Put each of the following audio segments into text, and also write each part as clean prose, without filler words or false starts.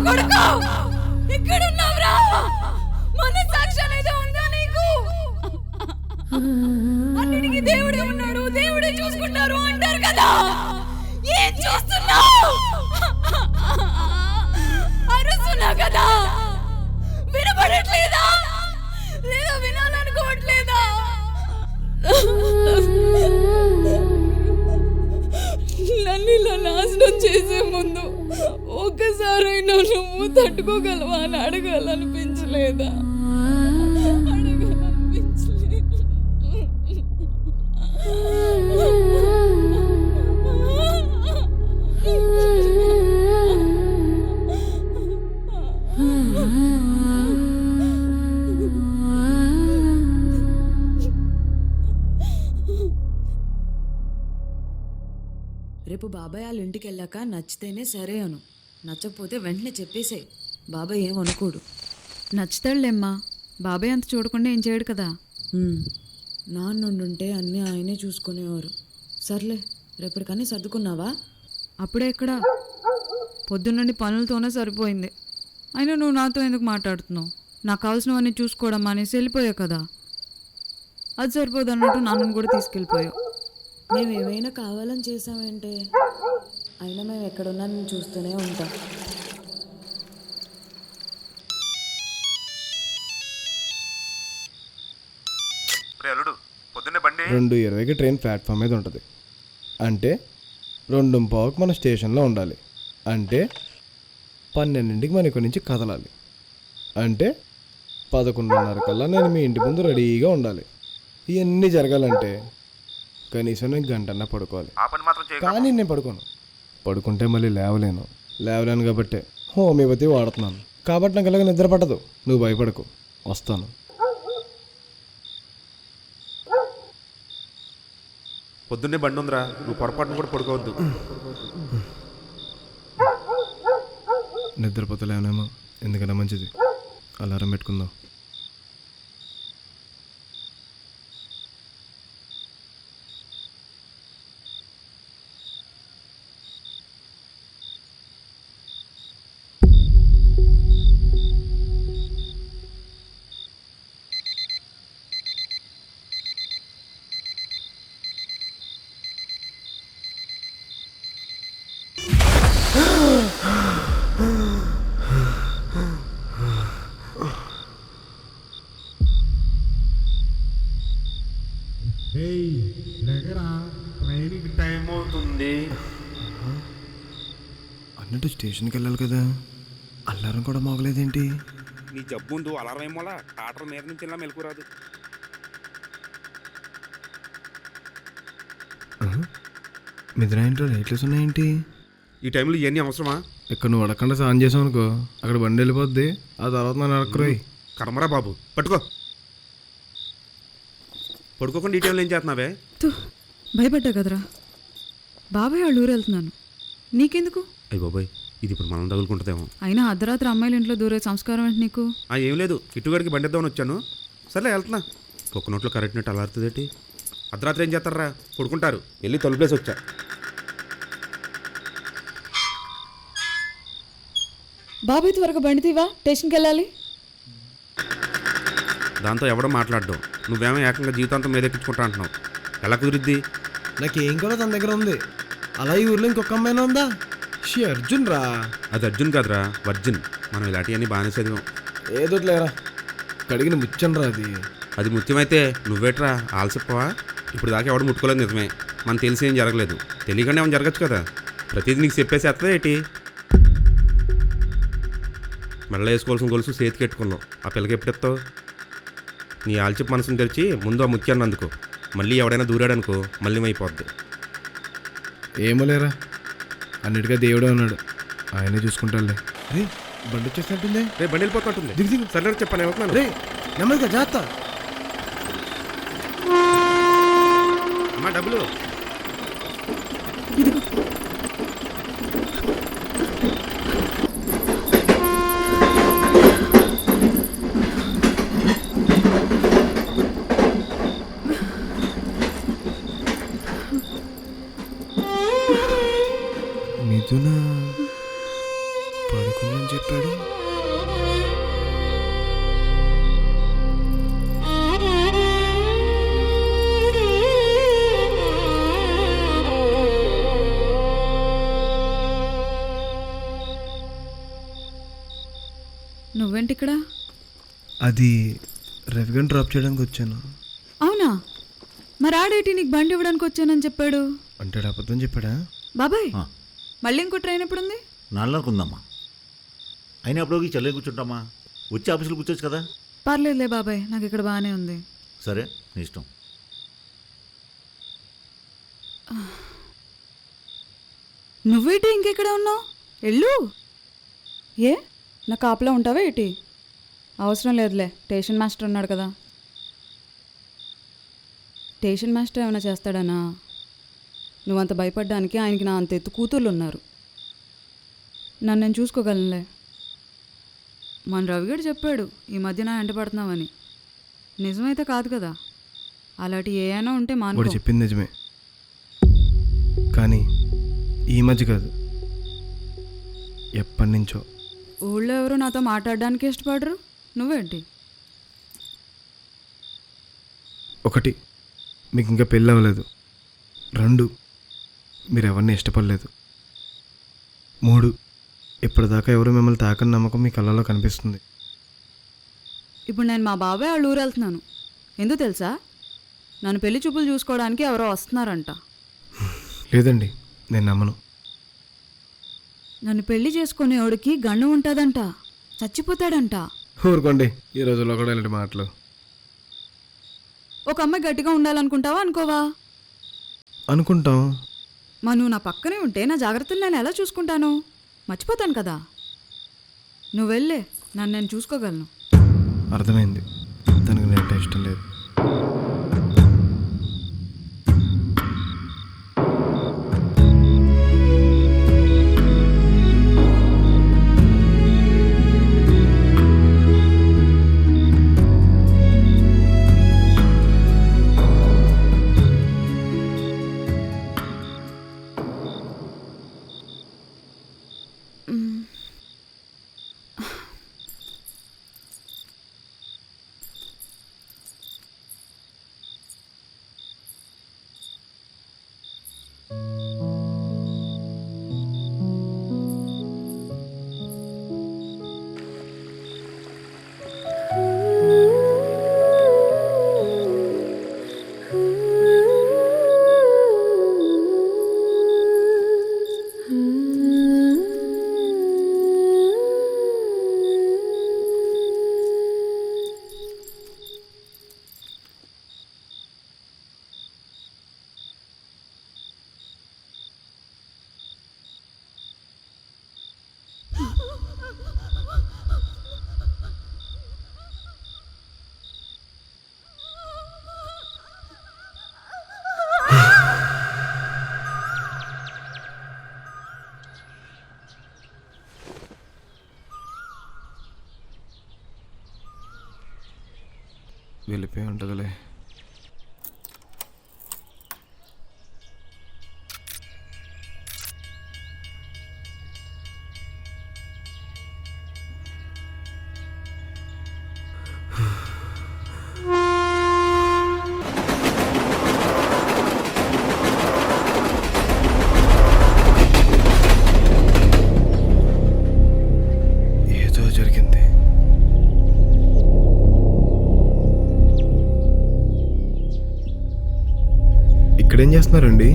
కొడుకు ఎక్కడున్నావురా? మన సాక్ష్యం ఏదో ఉందా నీకు? అన్నిటికీ దేవుడే ఉన్నాడు, దేవుడే చూసుకుంటారు అంటారు కదా. ఏం చూస్తున్నావు? అరుస్తున్నా కదా, వినపడట్లేదా? లేదా వినాలనుకోవట్లేదా? నన్ను ఇలా నాశనం చేసే ముందు ఒక్కసారైనా నువ్వు తట్టుకోగలవా అని అడగాలనిపించలేదా? రేపు బాబాయ్ వాళ్ళ ఇంటికి వెళ్ళాక నచ్చితేనే సరే అను, నచ్చకపోతే వెంటనే చెప్పేసే. బాబాయ్ ఏమనుకోడు. నచ్చుతాడులేమ్మా, బాబాయ్ అంత చూడకుండా ఏం చేయడు కదా. నాన్నుండుంటే అన్నీ ఆయనే చూసుకునేవారు. సర్లే, రేపటికన్నీ సర్దుకున్నావా? అప్పుడే ఎక్కడ, పొద్దున్నండి పనులతోనే సరిపోయింది. అయినా నువ్వు నాతో ఎందుకు మాట్లాడుతున్నావు? నాకు కావాల్సినవన్నీ చూసుకోవడం అనేసి వెళ్ళిపోయావు కదా. అది సరిపోదు అన్నట్టు నాన్నను కూడా తీసుకెళ్ళిపోయావు. మేమేమైనా కావాలని చేసామంటే, అయినా మేము ఎక్కడున్నా నేను చూస్తూనే ఉంటాం. అల్లుడు పొద్దున్నే బండి 2:20కి ట్రైన్ ప్లాట్ఫామ్ మీద ఉంటుంది. అంటే 2:15కి మన స్టేషన్లో ఉండాలి. అంటే 12ంటికి మన ఇక్కడి నుంచి కదలాలి. అంటే 11:30 కల్లా నేను మీ ఇంటి ముందు రెడీగా ఉండాలి. ఇవన్నీ జరగాలంటే కనీసం నేను గంటన్నా పడుకోవాలి. ఆ పని మాత్రం చేయకు. కానీ నేను పడుకుంటే మళ్ళీ లేవలేను కాబట్టి హోమియోపతి వాడుతున్నాను. కాబట్టి నాకు ఇలాగ నిద్ర పట్టదు. నువ్వు భయపడకు, వస్తాను. పొద్దున్నే బండి ఉందిరా, నువ్వు పొరపాటును కూడా పడుకోవద్దు. నిద్రపోతలేనేమో, ఎందుకన్నా మంచిది. అలారం పెట్టుకుందాం. ట్రైన్కి టైం అవుతుంది. అన్నట్టు స్టేషన్కి వెళ్ళాలి కదా, అల్లారం కూడా మోగలేదేంటి? నీ జబ్బు ముందు అలారం ఏమోలా టాటర్ మీద నుంచి ఇలా మెలకురాదు. మిద్ర ఇంట్లో లైట్లెస్ ఉన్నాయేంటి? ఈ టైంలో ఇవన్నీ అవసరమా? ఇక్కడ నువ్వు అడగకుండా స్నానం చేసావు అనుకో, అక్కడ బండి వెళ్ళిపోద్ది. ఆ తర్వాత నన్ను అడక్కరోయ్. కర్మరా బాబు, పట్టుకో. పడుకోకుండా ఈ టైంలో ఏం చేస్తున్నావే? భయపడ్డా కదరా, బాబాయ్ వాళ్ళు ఊరు వెళ్తున్నాను, నీకెందుకు? అయ్యి బాబాయ్, ఇది ఇప్పుడు మనం తగులుకుంటుందేమో. అయినా అర్ధరాత్రి అమ్మాయిల ఇంట్లో దూరే సంస్కారం ఏంటి నీకు? ఏం లేదు, ఇటుగాడికి బండి ఇద్దామని వచ్చాను. సర్లే వెళ్తున్నా. ఒక్క నోట్లో కరెక్ట్ నెట్ అలారుతుందేంటి? అర్ధరాత్రి ఏం చేస్తారా? పడుకుంటారు. వెళ్ళి తలుపులేసి వచ్చా. బాబాయ్ త్వరగా బండి తీవా, స్టేషన్కి వెళ్ళాలి. దాంతో ఎవడో మాట్లాడడం, నువ్వేమో ఏకంగా జీవితాంతం మీదెక్కించుకుంటా అంటున్నావు. ఎలా కుదిరిద్ది? నాకేం కూడా తన దగ్గర ఉంది. అలా ఈ ఊర్లో ఇంకొక అమ్మాయినా ఉందా? షీ అర్జున్ రా. అది అర్జున్ కాదురా, వర్జిన్. మనం ఇలాంటివన్నీ బాగానే చదివాం. ఏదో లేరా, కడిగిన ముచ్చం రా అది. అది ముఖ్యమైతే నువ్వేట్రా ఆలసిపోవా? ఇప్పుడు దాకా ఎవడు ముట్టుకోలేదు, నిజమే. మనం తెలిసి ఏం జరగలేదు. తెలియకుండా ఏమైనా జరగచ్చు కదా. ప్రతిదీ నీకు చెప్పేసి ఎత్తదా ఏంటి? మెల్ల వేసుకోవాల్సిన గొలుసు చేతికి పెట్టుకున్నావు. ఆ పిల్లకి ఎప్పుడు ఎత్తావు? నీ ఆల్చిప్ మనసును తెరిచి ముందు ఆ ముత్యాన్ని అందుకో. మళ్ళీ ఎవడైనా దూరాడనుకో మళ్ళీ అయిపోద్ది. ఏమో లేరా, అన్నిటిగా దేవుడే ఉన్నాడు, ఆయనే చూసుకుంటాడులే. రే బండి వచ్చేసినట్టుంది. రే బండి వెళ్ళిపోతుంటుంది. దిగు దిగు. సరే చెప్పాను, వెళ్తున్నాను. రే నెమ్మదిగా జాగ్రత్త. అమ్మా డబ్బులు. మిథున పడుకుందని చెప్పాడు. నువ్వేంటి ఇక్కడ? అది రవిగన్ డ్రాప్ చేయడానికి వచ్చాను. అవునా? మరి ఆడేటి నీకు బండి ఇవ్వడానికి వచ్చానని చెప్పాడు? అంటే అబద్ధం చెప్పాడా? బాబాయ్ మళ్ళీ ఇంకో ట్రైన్ ఎప్పుడుంది? 4:30 ఉందమ్మా. అయినా అప్పుడు చల్లే కూర్చుంటామా? వచ్చి ఆఫీసులో కూర్చోచ్చు కదా. పర్లేదులే బాబాయ్, నాకు ఇక్కడ బాగానే ఉంది. సరే నీ ఇష్టం. నువ్వేటి ఇంకెక్కడ ఉన్నావు? వెళ్ళు. ఏ నా కాపులో ఉంటావా ఏంటి? అవసరం లేదులే, స్టేషన్ మాస్టర్ ఉన్నాడు కదా. స్టేషన్ మాస్టర్ ఏమైనా చేస్తాడనా? నువ్వంత భయపడ్డానికి ఆయనకి నా అంత ఎత్తు కూతుర్లు ఉన్నారు. నన్ను నేను చూసుకోగలనులే. మన రవిగడు చెప్పాడు ఈ మధ్య నా వెంట పడుతున్నావని. నిజమైతే కాదు కదా. అలాంటి ఏ అయినా ఉంటే వాడు మానుకో. చెప్పింది నిజమే, కానీ ఈ మధ్య కాదు, ఎప్పటి నుంచో. ఊళ్ళో ఎవరు నాతో మాట్లాడడానికి ఇష్టపడరు, నువ్వేంటి? ఒకటి, మీకు ఇంకా పెళ్ళి అవ్వలేదు. 2, మీరు ఎవరిని ఇష్టపడలేదు. 3, ఇప్పటిదాకా ఎవరు మిమ్మల్ని తాకని నమ్మకం మీ కళ్ళలో కనిపిస్తుంది. ఇప్పుడు నేను మా బాబాయ్ వాళ్ళ ఊరు వెళ్తున్నాను. ఎందుకు తెలుసా? నన్ను పెళ్లి చూపులు చూసుకోవడానికి ఎవరో వస్తున్నారంట. లేదండి, నేను నమ్మను. నన్ను పెళ్లి చేసుకునేవాడికి గండం ఉంటుందంట, చచ్చిపోతాడంట. ఊరుకోండి, ఈ రోజుల్లో కూడా ఇలాంటి మాటలు. ఒక అమ్మాయి గట్టిగా ఉండాలనుకుంటావా అనుకోవా? అనుకుంటాం. మా నువ్వు నా పక్కనే ఉంటే నా జాగ్రత్తలు నేను ఎలా చూసుకుంటాను? మర్చిపోతాను కదా. నువ్వు వెళ్ళే, నన్ను నేను చూసుకోగలను. అర్థమైంది, తనకు నేను ఇష్టం లేదు. వెళ్ళిపోయి ఉంటుందిలే. ఏదో జరిగింది. ఇక్కడేం చేస్తున్నారండి?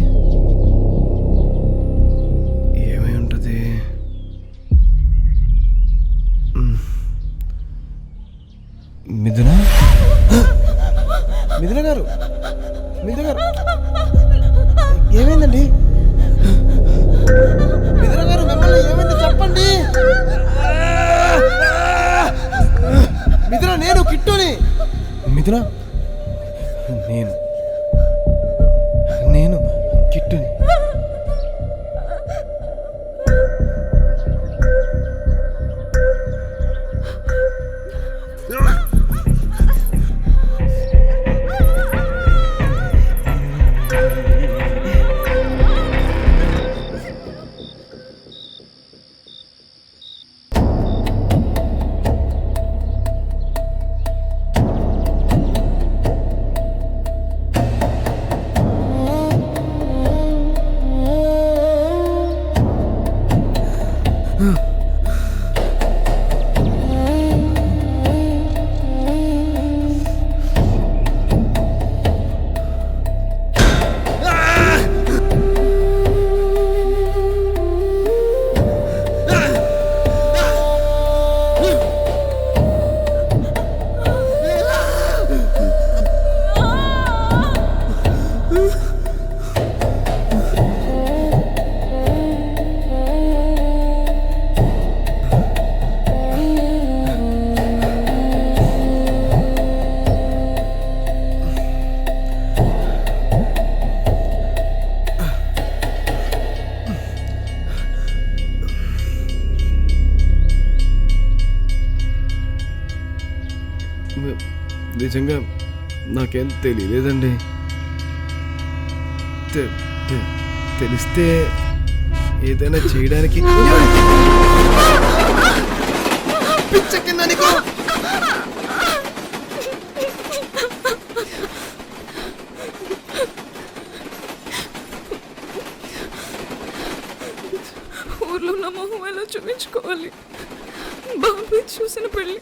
ఏమై ఉంటుంది? మిథున, మిథున గారు, మిథున గారు, ఏమైందండి? మిథున గారు, మిమ్మల్ని ఏమైంది చెప్పండి. మిథున, నేను కిట్టుని. మిథున, నేను కిట్టుని. నిజంగా నాకేం తెలియలేదండి. తెలిస్తే ఏదైనా చేయడానికి పిచ్చెక్కిందా నీకు? ఊర్లో నా మొహం ఎలా చూపించుకోవాలి? బాబాయ్ చూసిన పెళ్ళి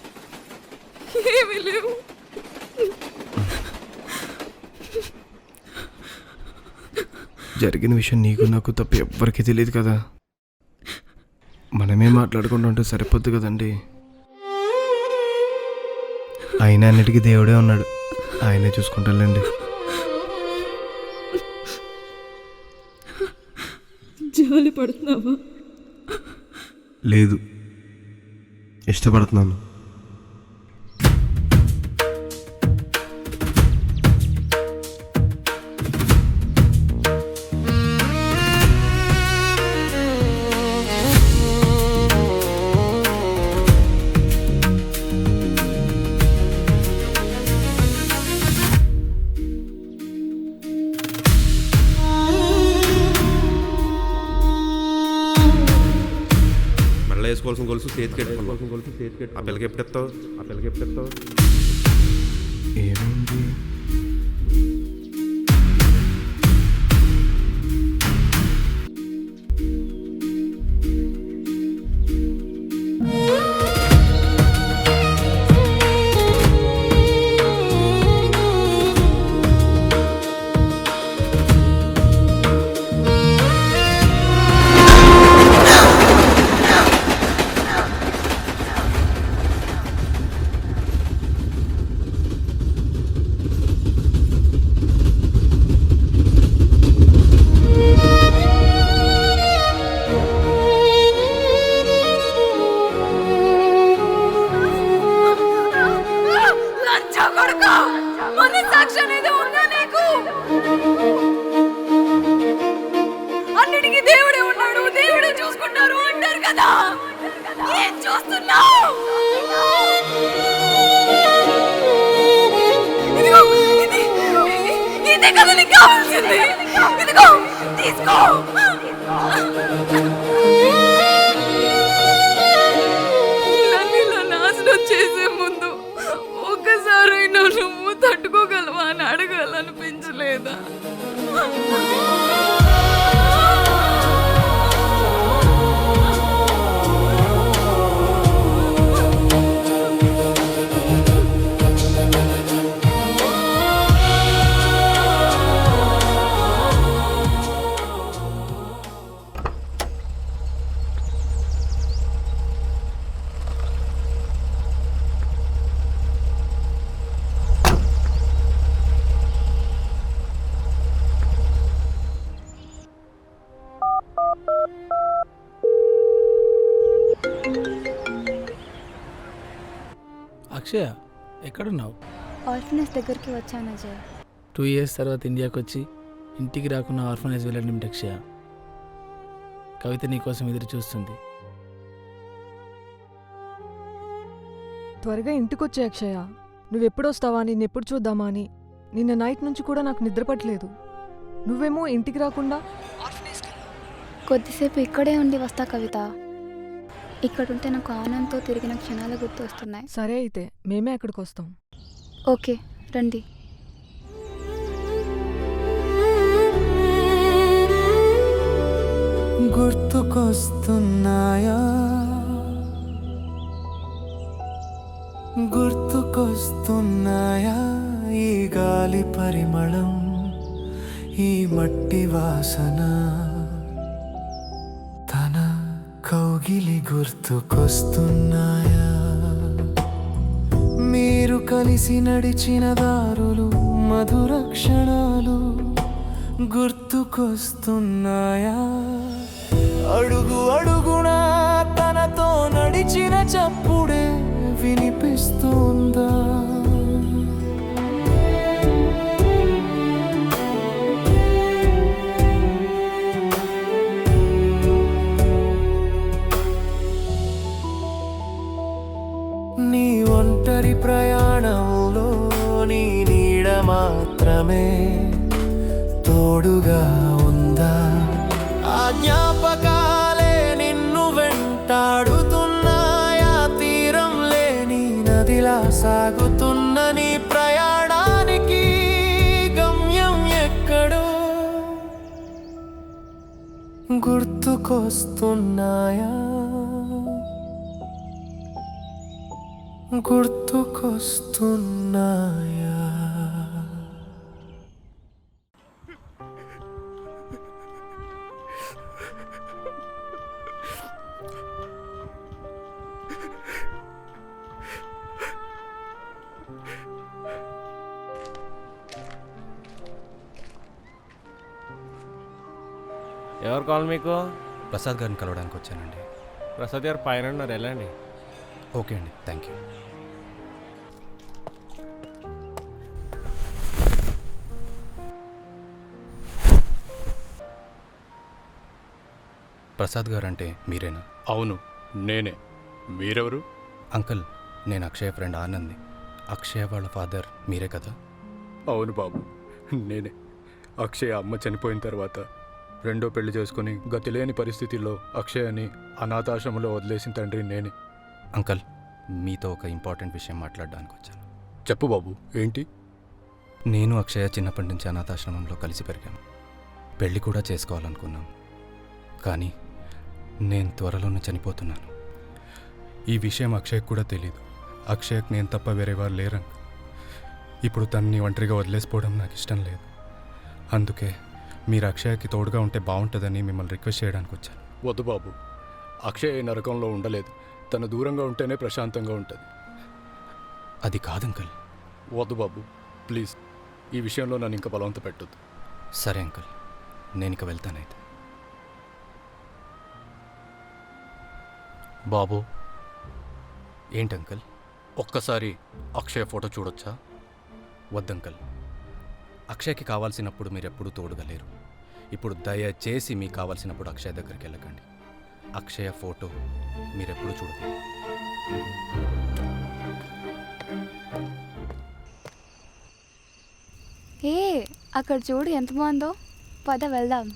ఏమీ లేవు. జరిగిన విషయం నీకు నాకు తప్ప ఎవ్వరికీ తెలియదు కదా. మనమే మాట్లాడుకుంటూ ఉంటే సరిపోద్ది కదండి. అయినా అన్నిటికీ దేవుడే ఉన్నాడు, ఆయనే చూసుకుంటాడండి. జాలి పడుతున్నావా? లేదు, ఇష్టపడుతున్నాను. వేసుకోవాల్సిన గొలుసు చేతికి పెట్టుకున్నాం. ఆ పిల్లకి ఎప్పుడు ఎత్తావు? ఏమైంది? అన్నిటికీ దేవుడే ఉన్నాడు, దేవుడే చూసుకుంటారు అంటారు కదా. ఏం చూస్తున్నావు? ఇదే కదా నీకు కావాల్సింది. ఇదిగో తీసుకో. ఇలా నాశనం చేసే ముందు ఒక్కసారైనా నువ్వు తట్టుకోగలవా అని అడగాలనిపించలేదా? అక్షయ, ఎక్కడున్నావు? ఆర్ఫనేజ్ దగ్గరికి వచ్చాను అజయ్. 2 years తర్వాత ఇండియాకి వచ్చి ఇంటికి రాకుండా ఆర్ఫనేజ్ వెళ్ళండి అక్షయ. కవిత నీకోసం ఎదురు చూస్తుంది. త్వరగా ఇంటికొచ్చే అక్షయ. నువ్వెప్పుడొస్తావా, నిన్నెప్పుడు చూద్దామా అని నిన్న నైట్ నుంచి కూడా నాకు నిద్ర పట్టలేదు. నువ్వేమో ఇంటికి రాకుండా కొద్దిసేపు ఇక్కడే ఉండి వస్తా కవిత. ఇక్కడుంటే నాకు ఆనందంతో తిరిగిన క్షణాలు గుర్తు వస్తున్నాయి. సరే అయితే మేమే అక్కడికి వస్తాం. ఓకే రండి. గుర్తుకొస్తున్నాయా ఈ గాలి పరిమళం, ఈ మట్టి వాసన, తన కౌగిలి గుర్తుకొస్తున్నాయా? మీరు కలిసి నడిచిన దారులు, మధుర క్షణాలు గుర్తుకొస్తున్నాయా? అడుగు అడుగునా తనతో నడిచిన చప్పుడే వినిపిస్తుందా? నీ ఒంటరి ప్రయాణంలో స్వరమే తోడుగా ఉందా? ఆ జ్ఞాపకాలే నిన్ను వెంటాడుతున్నాయా? తీరం లేని నదిలా సాగుతున్న నీ ప్రయాణానికి గమ్యం ఎక్కడో గుర్తుకొస్తున్నాయా? గుర్తుకొస్తున్నాయా? ఎవరు కాల్ మీకు? ప్రసాద్ గారిని కలవడానికి వచ్చానండి. ప్రసాద్ గారు పైన ఉన్నారు, వెళ్ళండి. ఓకే అండి, థ్యాంక్ యూ. ప్రసాద్ గారు అంటే మీరేనా? అవును, నేనే. మీరెవరు? అంకుల్, నేను అక్షయ్ ఫ్రెండ్ ఆనంద్ని. అక్షయ్ వాళ్ళ ఫాదర్ మీరే కదా? అవును బాబు, నేనే. అక్షయ్ అమ్మ చనిపోయిన తర్వాత రెండో పెళ్లి చేసుకుని గతిలేని పరిస్థితిలో అక్షయని అనాథాశ్రమంలో వదిలేసిన తండ్రి నేనే. అంకుల్, మీతో ఒక ఇంపార్టెంట్ విషయం మాట్లాడడానికి వచ్చాను. చెప్పు బాబు, ఏంటి? నేను అక్షయ చిన్నప్పటి నుంచి అనాథాశ్రమంలో కలిసి పెరిగాను. పెళ్లి కూడా చేసుకోవాలనుకున్నాం. కానీ నేను త్వరలోనే చనిపోతున్నాను. ఈ విషయం అక్షయ్కి కూడా తెలీదు. అక్షయ్కి నేను తప్ప వేరే వారు లేరు. ఇప్పుడు తనని ఒంటరిగా వదిలేసిపోవడం నాకు ఇష్టం లేదు. అందుకే మీరు అక్షయ్కి తోడుగా ఉంటే బాగుంటుందని మిమ్మల్ని రిక్వెస్ట్ చేయడానికి వచ్చాను. వద్దు బాబు, అక్షయ్ నరకంలో ఉండలేదు. తను దూరంగా ఉంటేనే ప్రశాంతంగా ఉంటుంది. అది కాదు అంకుల్. వద్దు బాబు, ప్లీజ్ ఈ విషయంలో నన్ను ఇంకా బలవంత పెట్టొద్దు. సరే అంకుల్, నేను ఇక వెళ్తానైతే. బాబు, ఏంటి అంకుల్? ఒక్కసారి అక్షయ్ ఫోటో చూడొచ్చా? వద్దంకల్, అక్షయ్కి కావాల్సినప్పుడు మీరు ఎప్పుడూ తోడుగా లేరు. ఇప్పుడు దయచేసి మీకు కావాల్సినప్పుడు అక్షయ్ దగ్గరికి వెళ్ళకండి. అక్షయ ఫోటో మీరెప్పుడు చూడదు. ఏ అక్కడ చూడు ఎంత బాగుందో, పద వెళ్దాం.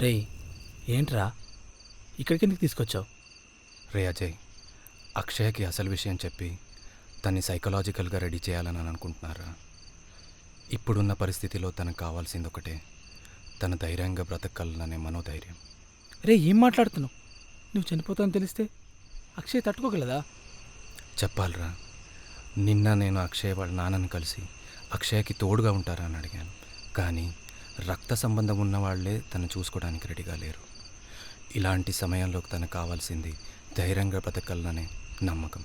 రేయ్, ఏంట్రా ఇక్కడికి ఎందుకు తీసుకొచ్చావు? రే అజయ్, అక్షయకి అసలు విషయం చెప్పి తన్ని సైకలాజికల్గా రెడీ చేయాలని అనుకుంటున్నారా? ఇప్పుడున్న పరిస్థితిలో తనకు కావాల్సింది ఒకటే, తన ధైర్యంగా బ్రతకాలనే మనోధైర్యం. రే, ఏం మాట్లాడుతున్నావు? నువ్వు చనిపోతావని తెలిస్తే అక్షయ్ తట్టుకోగలదా? చెప్పాలరా, నిన్న నేను అక్షయ్ వాళ్ళ నాన్నని కలిసి అక్షయ్కి తోడుగా ఉంటారా అని అడిగాను. కానీ రక్త సంబంధం ఉన్న వాళ్లే తను చూసుకోవడానికి రెడీగా లేరు. ఇలాంటి సమయంలో తనకు కావాల్సింది ధైర్యంగా బ్రతకాలనే నమ్మకం.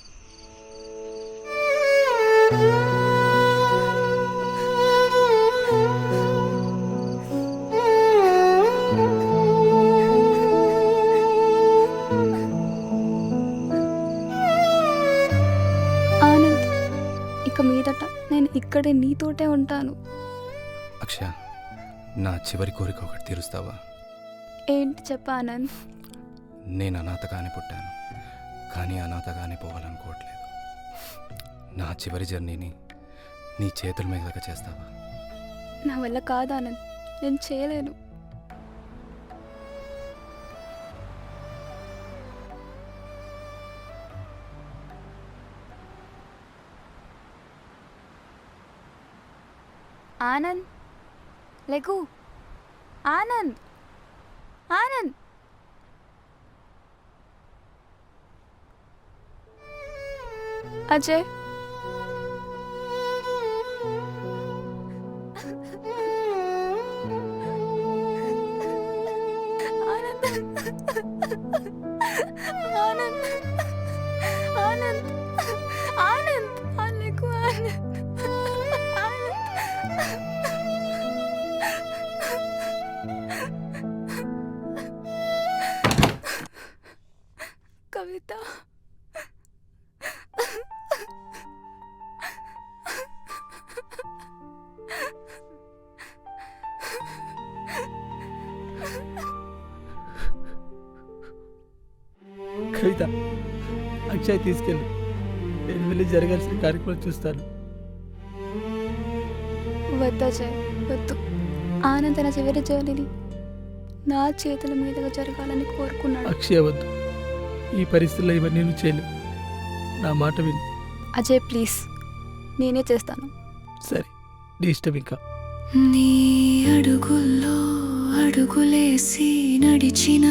ఆనంద్, ఇక మీదట నేను ఇక్కడే నీతోటే ఉంటాను. అక్షయ, నా చివరి కోరిక ఒకటి తీరుస్తావా? ఏంటి చెప్ప ఆనంద్? నేను అనాథగానే పుట్టాను, కానీ అనాథగానే పోవాలనుకోవట్లేదు. నా చివరి జర్నీని నీ చేతుల మీదగా చేస్తావా? నా వల్ల కాదు ఆనంద్, నేను చేయలేను. ఆనంద్, లెగు. ఆనంద్, ఆనంద్. అజయ్, ఆనంద్, ఆనంద్, ఆనంద్, ఆనంద్, లెగు ఆనంద్. కవిత, కవిత, అక్షయ్ తీసుకెళ్ళు. నేను వెళ్ళి జరగాల్సిన కార్యక్రమం చూస్తాను. వద్దజయ్, వద్దు. ఆనంద్ తన చివరి జర్నీని నా చేతుల మీదుగా జరగాలని కోరుకున్నాడు. అక్షయ వద్దు, ఈ పరిస్థితుల్లో ఇవన్నీ నువ్వు చేయలేవు. నా మాట విను. అజయ్ ప్లీజ్, నేనే చేస్తాను. సరే, నీ ఇష్టం. ఇంకా నీ అడుగుల్లో అడుగులేసి నడిచిన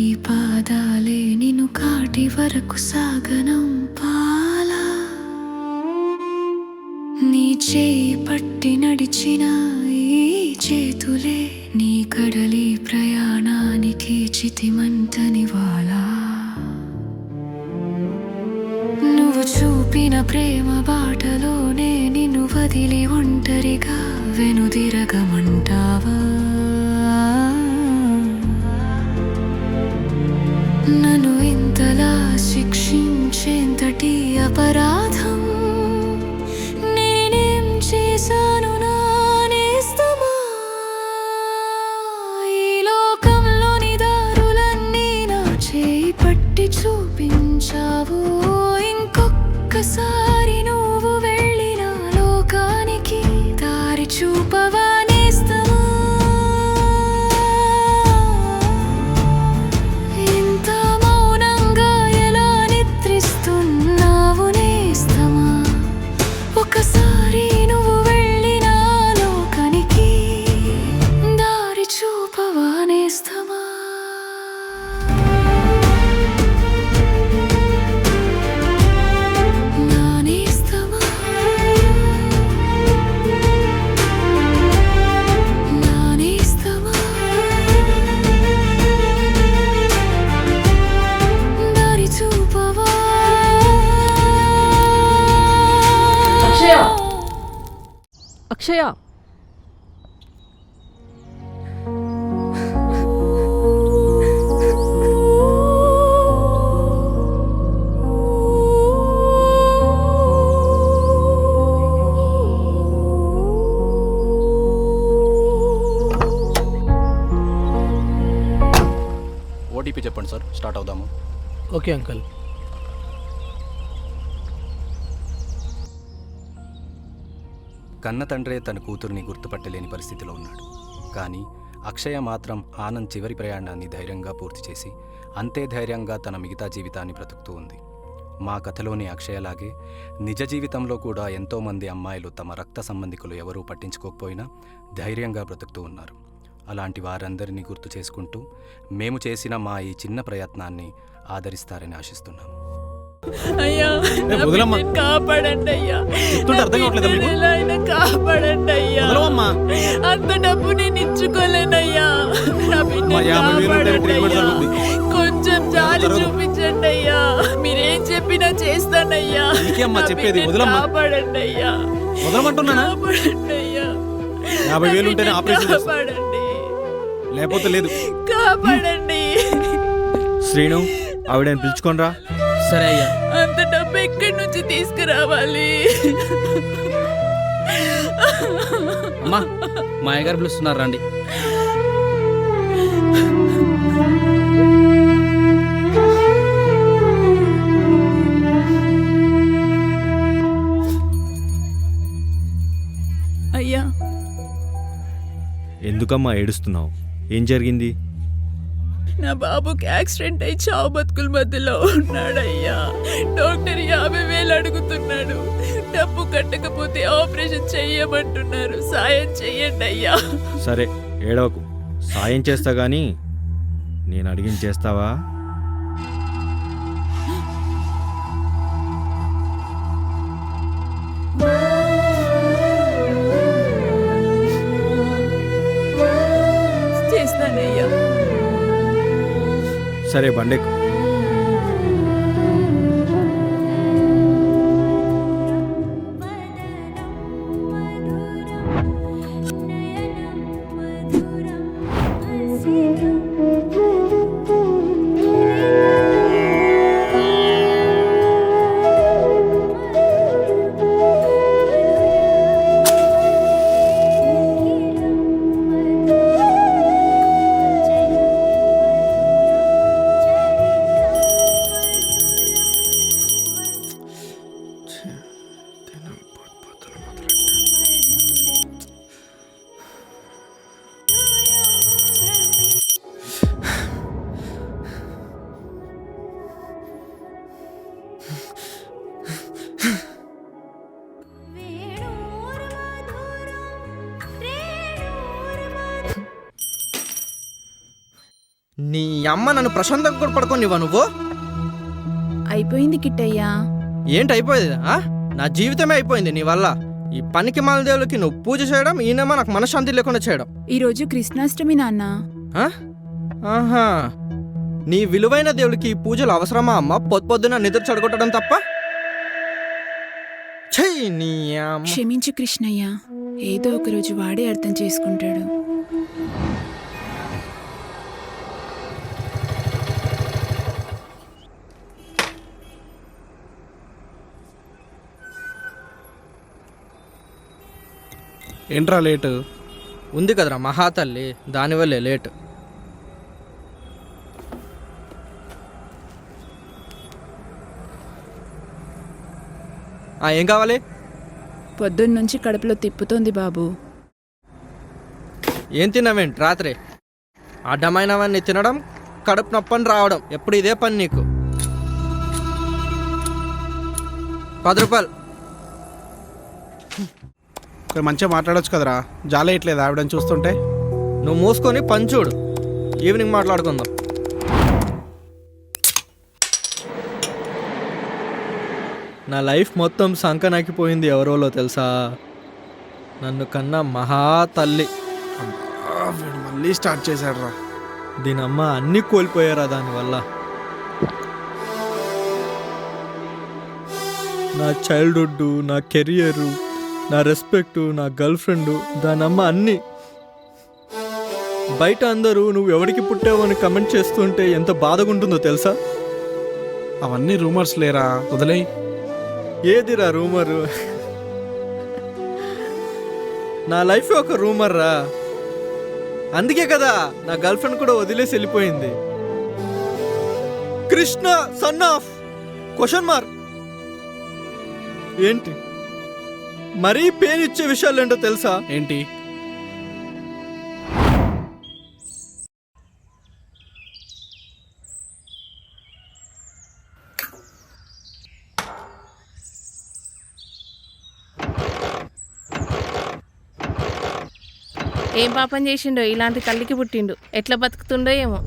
ఈ పాదాలే నిన్ను కాటి వరకు సాగనం పాలా. నీ చేయి పట్టి నడిచిన ఈ చేతులే నీ కడలి ప్రయాణానికి చితిమంతని వాలా. నువ్వు చూపిన ప్రేమ బాటలోనే నిన్ను వదిలి ఒంటరిగా వెనుదిరగమంటావా? నన్ను ఇంతలా శిక్షించేంతటి అపరాధం నేనేం చేశాను నానేస్తమా? ఈ లోకంలోని దారులన్నీ నా చేయి పట్టి చూపించావు. ఇంకొక్కసారి నువ్వు వెళ్ళిన లోకానికి దారి చూపవా? నేస్తమా? ఇంత మౌనంగా ఎలా నిద్రిస్తున్నావు? నేస్తమా? ఒకసారి నువ్వు వెళ్ళిన లోకానికి దారి చూపవా? నేస్తమా? అక్షయ, ఓటీపీ చెప్పండి సార్, స్టార్ట్ అవుదాము. Okay uncle. కన్న తండ్రే తన కూతుర్ని గుర్తుపట్టలేని పరిస్థితిలో ఉన్నాడు. కానీ అక్షయ మాత్రం ఆనంద్ చివరి ప్రయాణాన్ని ధైర్యంగా పూర్తి చేసి అంతే ధైర్యంగా తన మిగతా జీవితాన్ని బ్రతుకుతూ ఉంది. మా కథలోని అక్షయలాగే నిజ జీవితంలో కూడా ఎంతోమంది అమ్మాయిలు తమ రక్త సంబంధికులు ఎవరూ పట్టించుకోకపోయినా ధైర్యంగా బ్రతుకుతూ ఉన్నారు. అలాంటి వారందరినీ గుర్తు చేసుకుంటూ మేము చేసిన మా ఈ చిన్న ప్రయత్నాన్ని ఆదరిస్తారని ఆశిస్తున్నాము. అయ్యా, కాపాడండి అయ్యా. కాపాడండి అయ్యా. అంత డబ్బు నేను ఇచ్చుకోలేనయ్యా. కొంచెం జాలి చూపించండి అయ్యా. మీరేం చెప్పినా చేస్తానయ్యా. చెప్పేది కాపాడండి అయ్యా. కాపాడండి అయ్యా. 50,000 ఉంటేనే ఆపరేషన్ కాపాడండి. లేకపోతే లేదు. కాపాడండి. శ్రీను, ఆవిడని పిలుచుకోనరా. సరే అయ్యా. అంత డబ్బు ఎక్కడి నుంచి తీసుకురావాలి? అమ్మా, మా అయ్యగారు పిలుస్తున్నారు, రండి. అయ్యా. ఎందుకమ్మా ఏడుస్తున్నావు? ఏం జరిగింది? నా బాబుకి యాక్సిడెంట్ అయి చావు బతుకుల మధ్యలో ఉన్నాడయ్యా. డాక్టర్ 50,000 అడుగుతున్నాడు. డబ్బు కట్టకపోతే ఆపరేషన్ చెయ్యమంటున్నారు. సాయం చెయ్యండి అయ్యా. సరే, ఏడవకు. సాయం చేస్తా గానీ నేను అడిగింది చేస్తావా? చేస్తానయ్యా. సరే, బండెక్కు. అమ్మ నన్ను ప్రశాంతంగా కూడా పడుకోనివ్వా నువ్వు? అయిపోయింది కిట్టయ్యా. ఏంటి అయిపోయేది? నా జీవితమే అయిపోయింది నీ వల్ల. ఈ పనికి మాల దేవులకి నువ్వు పూజ చేయడం, ఈయనేమో నాకు మనశ్శాంతి లేకుండా చేయడం. ఈరోజు కృష్ణాష్టమి నాన్న. ఆహా, నీ విలువైన దేవుడికి ఈ పూజలు అవసరమా అమ్మ? పొద్దున నిద్ర చెడగొట్టడం తప్ప. నీ అమ్మ. క్షమించు కృష్ణయ్య, ఏదో ఒక రోజు వాడే అర్థం చేసుకుంటాడు. ఏంట్రా లేటు? ఉంది కదరా మహాతల్లి, దానివల్లే లేటు. ఏం కావాలి? పొద్దున్నుంచి కడుపులో తిప్పుతోంది బాబు. ఏం తిన్నావేంటి రాత్రి? అడ్డమైనవన్నీ తినడం, కడుపు నొప్పని రావడం, ఎప్పుడు ఇదే పని నీకు. 10 రూపాయలు. మంచిగా మాట్లాడొచ్చు కదరా, జాలేయట్లేదు ఆవిడని చూస్తుంటే. నువ్వు మూసుకొని పని చూడు, ఈవినింగ్ మాట్లాడుకుందాం. నా లైఫ్ మొత్తం సంకనాకిపోయింది ఎవరోలో తెలుసా? నన్ను కన్నా మహా తల్లి. మళ్ళీ స్టార్ట్ చేశాడు రా. దీనమ్మ అన్నీ కోల్పోయారా దానివల్ల. నా చైల్డ్హుడ్, నా కెరియరు, నా రెస్పెక్టు, నా గర్ల్ ఫ్రెండ్, దానమ్మ అన్నీ. బయట అందరూ నువ్వు ఎవరికి పుట్టావు అని కమెంట్ చేస్తుంటే ఎంత బాధగా ఉంటుందో తెలుసా? అవన్నీ రూమర్స్ లేరా, వదిలేయ్. ఏదిరా రూమరు? నా లైఫ్ ఒక రూమర్ రా. అందుకే కదా నా గర్ల్ ఫ్రెండ్ కూడా వదిలేసి వెళ్ళిపోయింది. Krishna son of question mark. ఏంటి మరీ పెయిన్ ఇచ్చే విషయాలు ఏంటో తెలుసా? ఏంటి? ఏం పాపం చేసిండో ఇలాంటి తల్లికి పుట్టిండు, ఎట్లా బతుకుతుండో ఏమో.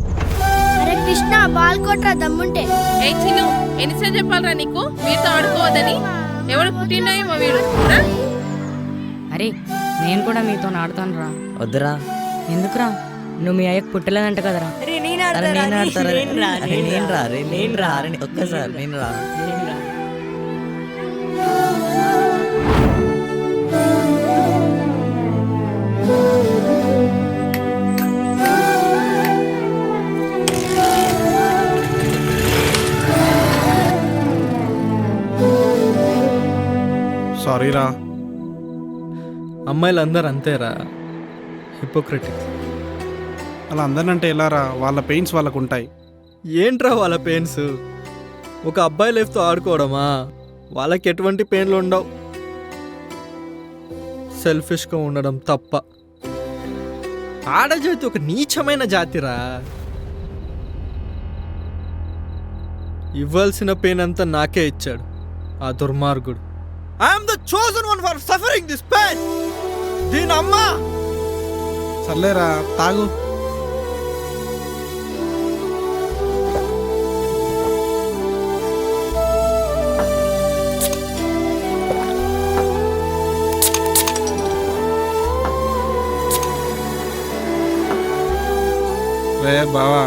అరే కృష్ణ, బాల్ కొట్రా దమ్ముంటే. ఏ చిన్ను, ఎన్నిసార్లు చెప్పాలరా నీకు వీరితో ఆడుకోవద్దని? ఎవడు పుట్టిండో ఏమో వీడు. అరే నేను కూడా మీతో ఆడతాను రా. వద్దురా. ఎందుకురా? నువ్వు మీ అయ్యకు పుట్టలేదంట కదరా. ఒక్కసారి నేను రా. సారీ రా. అమ్మాయిలు అందరు అంతేరా, హిపోక్రటిక్. అలా అందరినంటే ఎలా రా? వాళ్ళ పెయిన్స్ వాళ్ళకు ఉంటాయి. ఏంట్రా వాళ్ళ పెయిన్స్? ఒక అబ్బాయి లైఫ్తో ఆడుకోవడమా? వాళ్ళకి ఎటువంటి పెయిన్లు ఉండవు. సెల్ఫిష్గా ఉండడం తప్ప. ఆడజాతి ఒక నీచమైన జాతిరా. ఇవ్వాల్సిన పెయిన్ అంతా నాకే ఇచ్చాడు ఆ దుర్మార్గుడు. I'm the chosen one for suffering this pain. దీని అమ్మా. సర్లేరా, తాగు. రే బావా,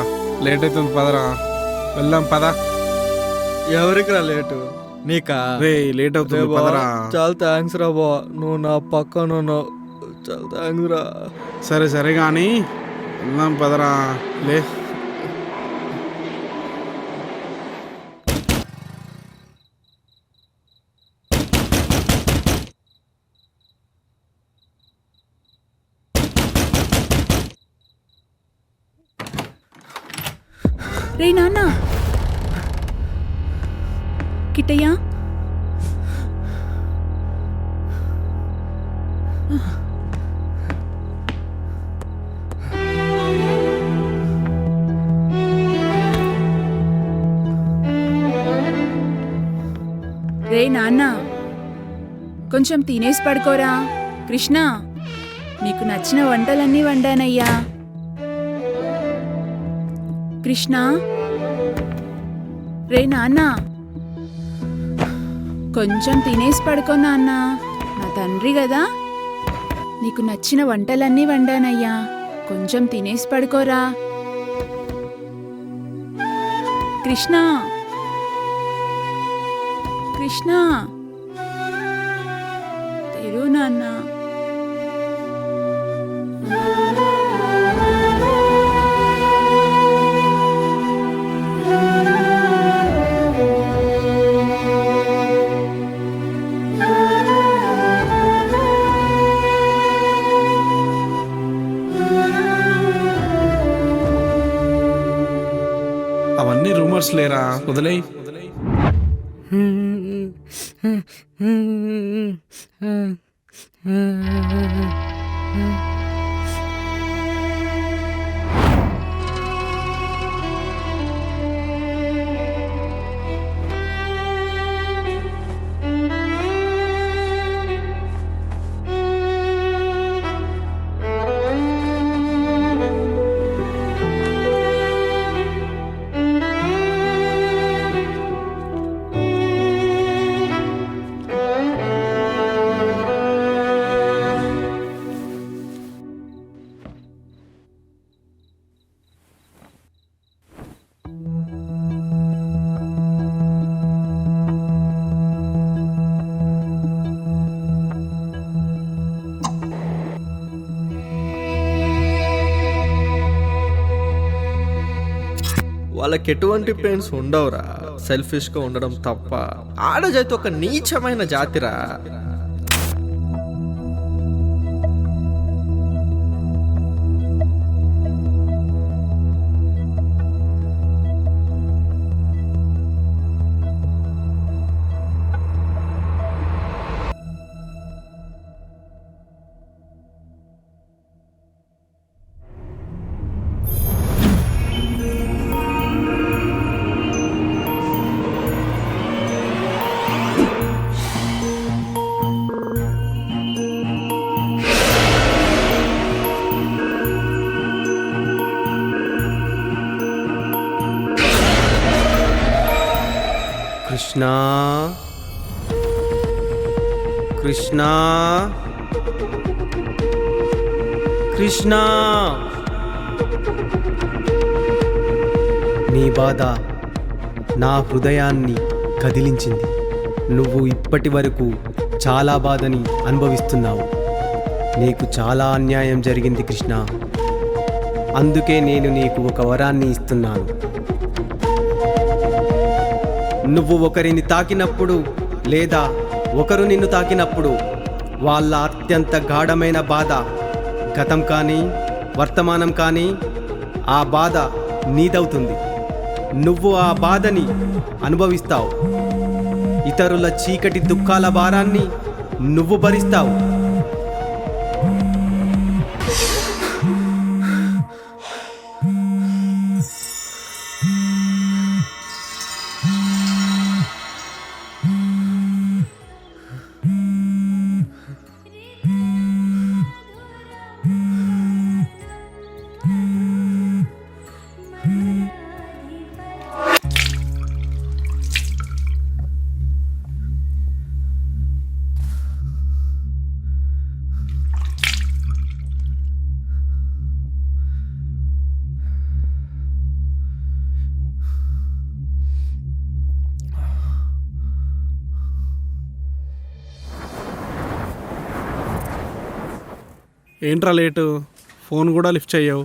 లేట్ అవుతుంది, పదరా వెళ్దాం. పద. ఎవరికి రా లేటు? నీకా? రే లేట్ అవుతుంది, పదరా. చాలా థ్యాంక్స్ రా బా, నువ్వు నా పక్కన ఉన్నావు. చాలా థ్యాంక్స్ రా. సరే సరే కానీ వెళ్దాం, పదరా. లే. రే నాన్న, కిట్టయ్యా, రే నాన్న, కొంచెం తినేసి పడుకోరా. కృష్ణ, నీకు నచ్చిన వంటలన్నీ వండానయ్యా. కృష్ణ రే నాన్న కొంచెం తినేసి పడుకో నాన్న. నా తండ్రి కదా, నీకు నచ్చిన వంటలన్నీ వండానయ్యా. కొంచెం తినేసి పడుకోరా కృష్ణ. కృష్ణ తెరు నాన్న. అవన్నీ రూమర్స్ లేరా, వదిలేయ్. వాళ్ళకి ఎటువంటి పెయిన్స్ ఉండవురా, సెల్ఫిష్గా ఉండడం తప్ప. ఆడజాతి ఒక నీచమైన జాతిరా. కృష్ణ కృష్ణ కృష్ణ, నీ బాధ నా హృదయాన్ని కదిలించింది. నువ్వు ఇప్పటి వరకు చాలా బాధని అనుభవిస్తున్నావు. నీకు చాలా అన్యాయం జరిగింది కృష్ణ. అందుకే నేను నీకు ఒక వరాన్ని ఇస్తున్నాను. నువ్వు ఒకరిని తాకినప్పుడు లేదా ఒకరు నిన్ను తాకినప్పుడు వాళ్ళ అత్యంత గాఢమైన బాధ, గతం కానీ వర్తమానం కానీ, ఆ బాధ నీదవుతుంది. నువ్వు ఆ బాధని అనుభవిస్తావు. ఇతరుల చీకటి దుఃఖాల భారాన్ని నువ్వు భరిస్తావు. ఏంట్రా లేటు? ఫోన్ కూడా లిఫ్ట్ చెయ్యవు.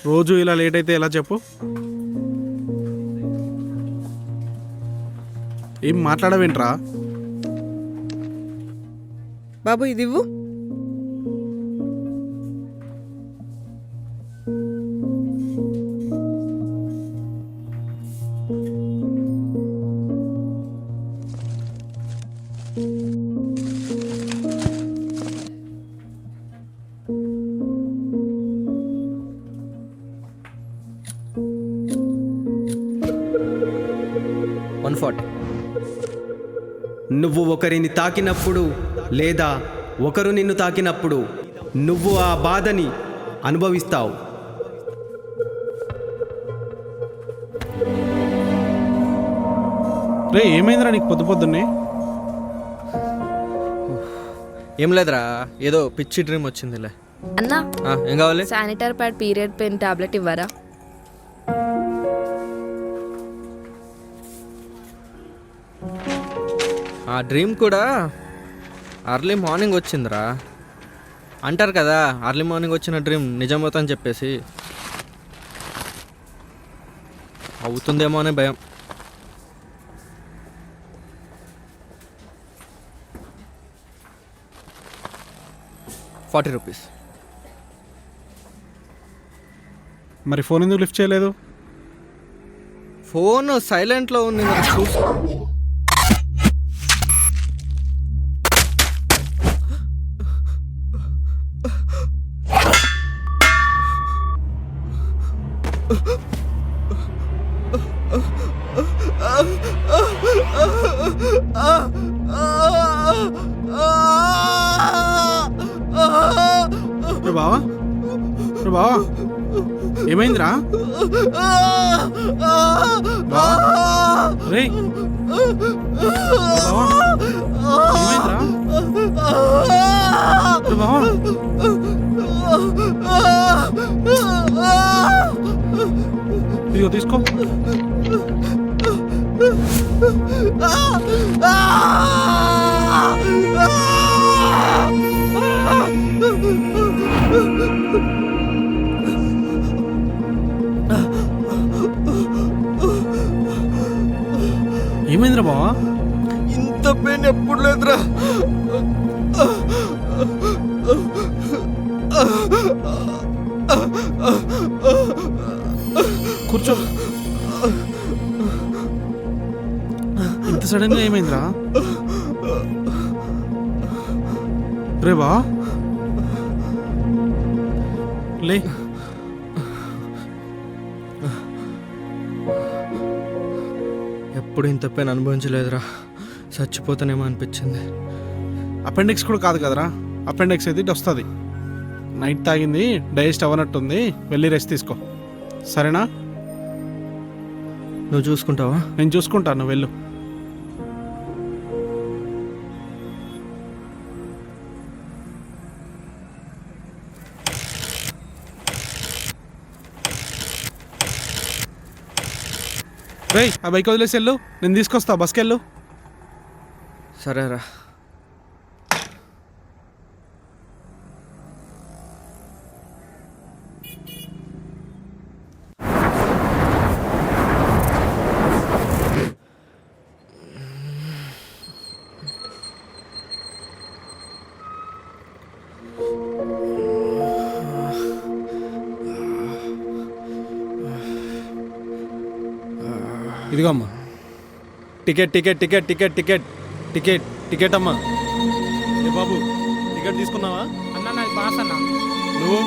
రోజు ఇలా లేట్ అయితే ఎలా చెప్పు? ఏం మాట్లాడవేంట్రా? బాబు ఇది ఇవ్వు. నువ్వు ఒకరిని తాకినప్పుడు లేదా ఒకరు నిన్ను తాకినప్పుడు నువ్వు ఆ బాధని అనుభవిస్తావు. రే ఏమైందిరా నీకు పొద్దున్నే? ఏం లేదురా, ఏదో పిచ్చి డ్రీమ్ వచ్చిందిలే. అన్నా ఏం కావాలి? Sanitary pad period pain tablet ఇవ్వరా? ఆ డ్రీమ్ కూడా అర్లీ మార్నింగ్ వచ్చిందిరా. అంటారు కదా అర్లీ మార్నింగ్ వచ్చిన డ్రీమ్ నిజమవుతుందని చెప్పేసి. అవుతుందేమో అనే భయం. ₹40. మరి ఫోన్ ఎందుకు లిఫ్ట్ చేయలేదు? ఫోన్ సైలెంట్లో ఉంది. బావా బావా ఏమైందిరా? రే బావా ఏమైందిరా? బావా ఇదిగో తీసుకో. ఏమైందిరా బావా? ఇంత పెయిన్ ఎప్పుడు లేదురా. కూర్చో. ఇంత సడన్గా ఏమైందిరా? రే బా లే. ఎప్పుడు ఇంత పెయిన్ అనుభవించలేదురా. చచ్చిపోతానేమో అనిపించింది. అపెండిక్స్ కూడా కాదు కదరా. అపెండిక్స్ అయితే ఇటు వస్తుంది. నైట్ తాగింది డైజెస్ట్ అవ్వనట్టుంది. వెళ్ళి రెస్ట్ తీసుకో, సరేనా? నువ్వు చూసుకుంటావా? నేను చూసుకుంటాను, నువ్వు వెళ్ళు. రేయ్ ఆ బైక్ వదిలేసి వెళ్ళు, నేను తీసుకొస్తా. బస్కి వెళ్ళు. సరేరా. ఇదిగో అమ్మా ticket ticket ticket ticket ticket ticket ticket అమ్మా. ఏ బాబు టికెట్ తీసుకున్నావా? అన్న నాది పాస్ అన్న. నువ్వు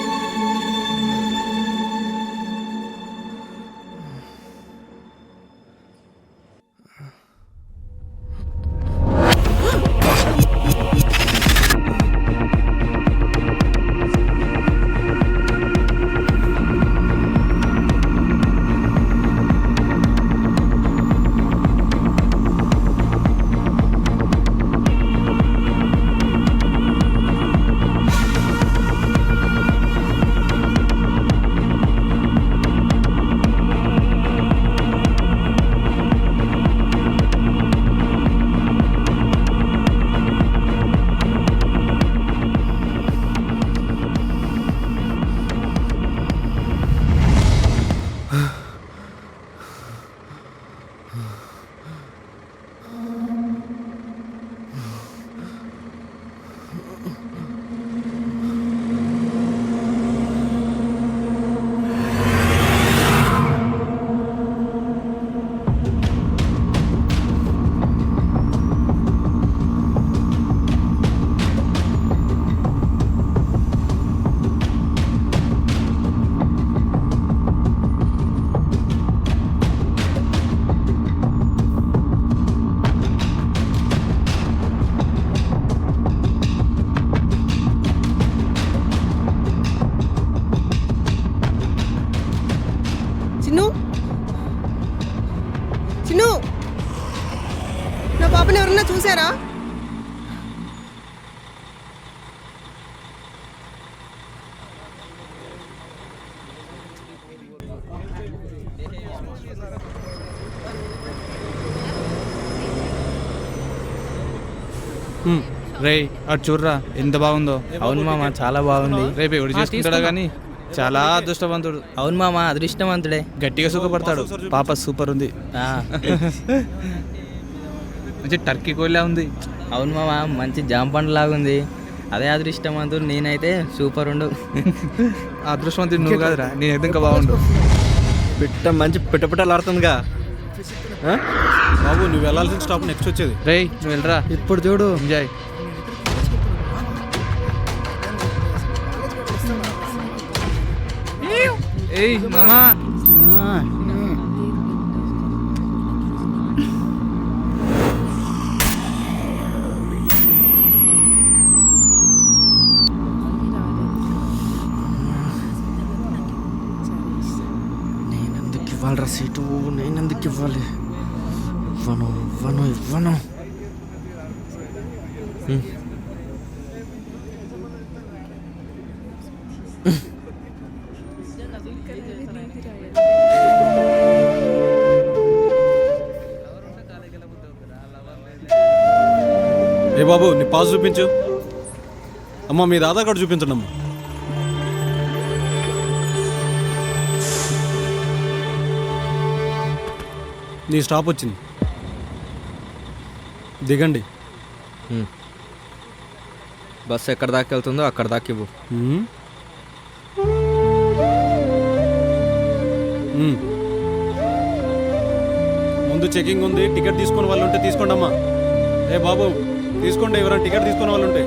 చిన్ను చిన్ను పాపని ఎవరన్నా చూసారా? రే అటు చూడరా ఎంత బాగుందో. అవును మామ, చాలా బాగుంది. రేపు ఎవడు చేసుకుంటాడా కానీ చాలా అదృష్టవంతుడు. అవును మామ, అదృష్టవంతుడే. గట్టిగా సుఖపడతాడు. పాప సూపర్ ఉంది. మంచి టర్కీ కోళ్ళ ఉంది. అవును మామ, మంచి జామ పండు లాగుంది. అదే అదృష్టవంతుడు. నేనైతే సూపర్ ఉండు. అదృష్టవంతుడు నువ్వు కాదురా, నేనైతే ఇంకా బాగుండు. పిట్ట మంచి పిట్టపిట్టలాడుతుందిగా. బాబు నువ్వు వెళ్ళాల్సిన స్టాప్ నెక్స్ట్ వచ్చేది. రే నువ్వు వెళ్ళరా. ఇప్పుడు చూడు ఎంజాయ్. ఏయ్ మామా. నేనెందుకు ఇవ్వాలరా సీటు? నేనెందుకు ఇవ్వాలి? ఇవ్వను. ఏ బాబు నీ పాస్ చూపించు. అమ్మ మీ ఆధార్ కార్డు చూపించండి అమ్మా. నీ స్టాప్ వచ్చింది, దిగండి. బస్సు ఎక్కడ దాకా వెళ్తుందో అక్కడ దాకా ఇవ్వు. ముందు చెకింగ్ ఉంది, టికెట్ తీసుకునే వాళ్ళు ఉంటే తీసుకోండి అమ్మా. ఏ బాబు తీసుకోండి, ఎవరైనా టికెట్ తీసుకునే వాళ్ళు ఉంటే.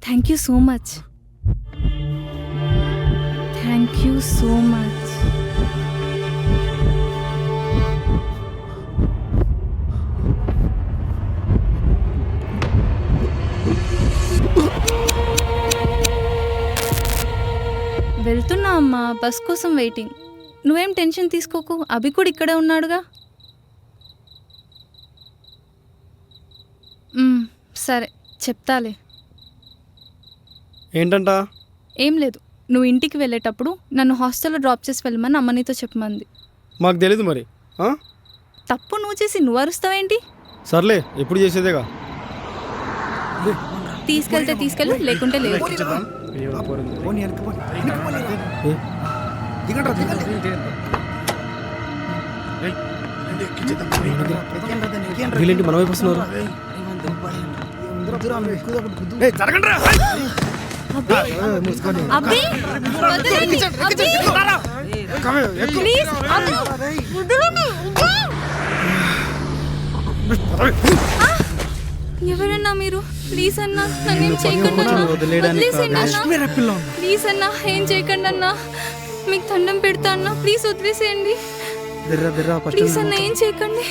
Thank you so much. Thank you so much. వెళ్తున్నా అమ్మా, బస్ కోసం వెయిటింగ్. నువ్వేం టెన్షన్ తీసుకోకు, అభి కూడా ఇక్కడే ఉన్నాడుగా. సరే చెప్తాలే. ఏంటంట? ఏం లేదు, నువ్వు ఇంటికి వెళ్ళేటప్పుడు నన్ను హాస్టల్లో డ్రాప్ చేసి వెళ్ళమని అమ్మ నీతో చెప్పమంది. మాకు తెలీదు మరి. తప్పు నువ్వు చేసి నువ్వు అరుస్తావేంటి? సర్లే, ఎప్పుడు చేసేదేగా. తీసుకెళ్తే తీసుకెళ్ళు, లేకుంటే లేదు. వీళ్ళేంటి మన వైపు వస్తున్నారు? ఎవరన్నా మీరు? ప్లీజ్ అన్నా, నన్నేం చేయకండి అన్నా. ప్లీజ్ అన్నా, ఏం చేయకండి అన్నా. మీకు దండం పెడతా అన్నా, ప్లీజ్ వదిలేసేయండి. ప్లీజ్ అన్నా, ఏం చేయకండి.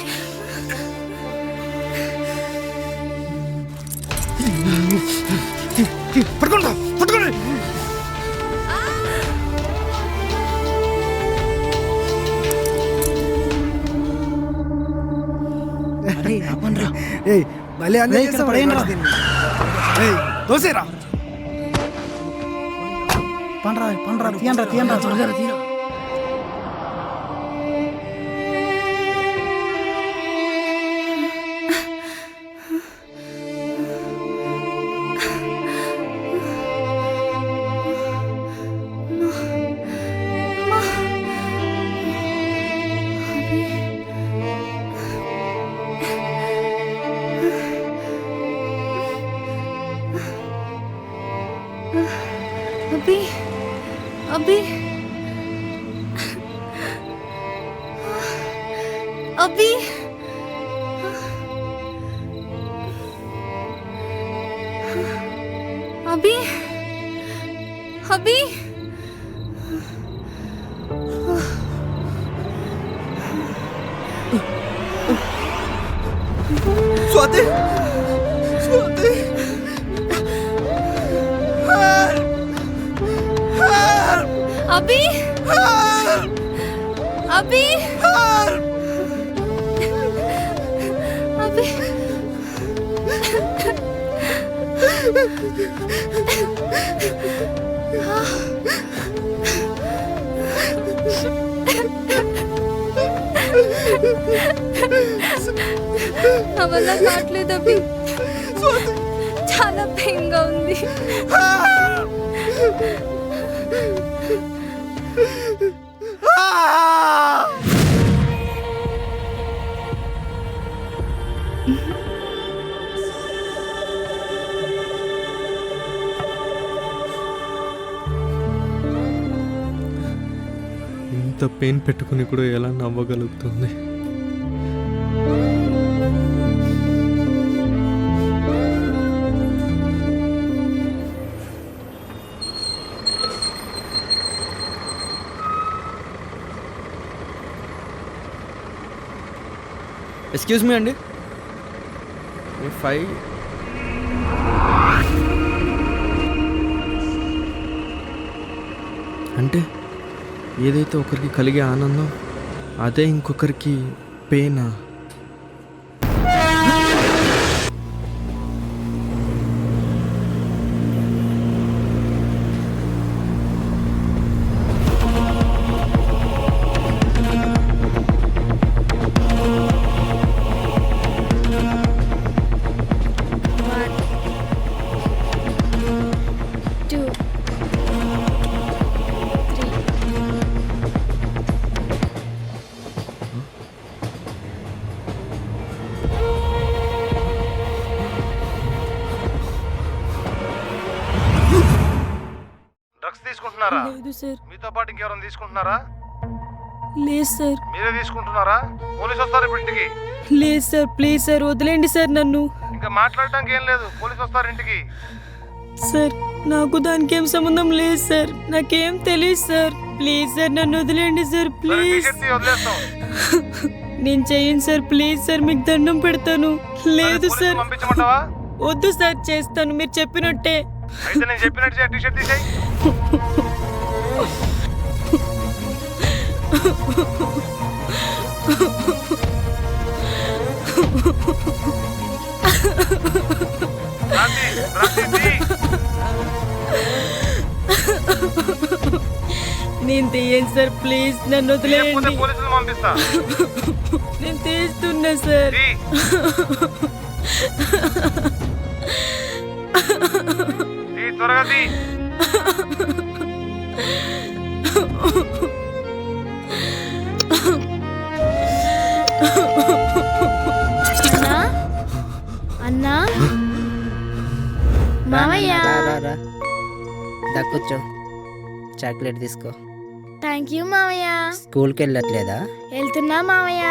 భలే అన్నీ దోసేరా పండ్రా పండ్రా తీయండ్రా తీయండ్రా త్వరగా తీరా. అభి అభి అభి అభి అభి స్వాతి స్వాతి అభి అభి అభి నా వల్ల కావట్లేదు అభి, చాలా పెయిన్గా ఉంది. ఇంత పెయిన్ పెట్టుకుని కూడా ఎలా నవ్వగలుగుతుంది? ఎక్స్క్యూజ్ మీ అండి, మీ 5 అంటే ఏదైతే ఒకరికి కలిగే ఆనందం అదే ఇంకొకరికి పెయినా? తీసుకుంటున్నారా? లేదు సార్. మీతో పాటు ఇంకెవరైనా తీసుకుంటున్నారా? లేదు సార్. మీరే తీసుకుంటున్నారా? పోలీసు వస్తారు ఇప్పుడు ఇంటికి. లేదు సార్, ప్లీజ్ సార్ వదిలేండి సార్ నన్ను. ఇంకా మాట్లాడటానికి ఏం లేదు, పోలీసు వస్తారు ఇంటికి. సార్ నాకు దానికి ఏం సంబంధం లేదు సార్, నాకేం తెలియదు సార్. ప్లీజ్ సార్ నన్ను వదిలేండి సార్, ప్లీజ్. నేను చెయ్యను సార్, ప్లీజ్ సార్, మీకు దండం పెడతాను. లేదు సార్, వద్దు సార్, చేస్తాను మీరు చెప్పినట్టే. అయితే నేను చెప్పినట్టు టీ-షర్ట్ తీసేయ్. నేను తీయను సార్, ప్లీజ్ నన్ను వదిలేయండి. పోలీసులు పంపిస్తా. నేను తీస్తున్నా సార్. త్వరగా తీ. అన్నా మామయ్య కూర్చో, చాక్లెట్ తీసుకో. థ్యాంక్ యూ మామయ్య. స్కూల్కి వెళ్ళట్లేదా? వెళ్తున్నా మామయ్య.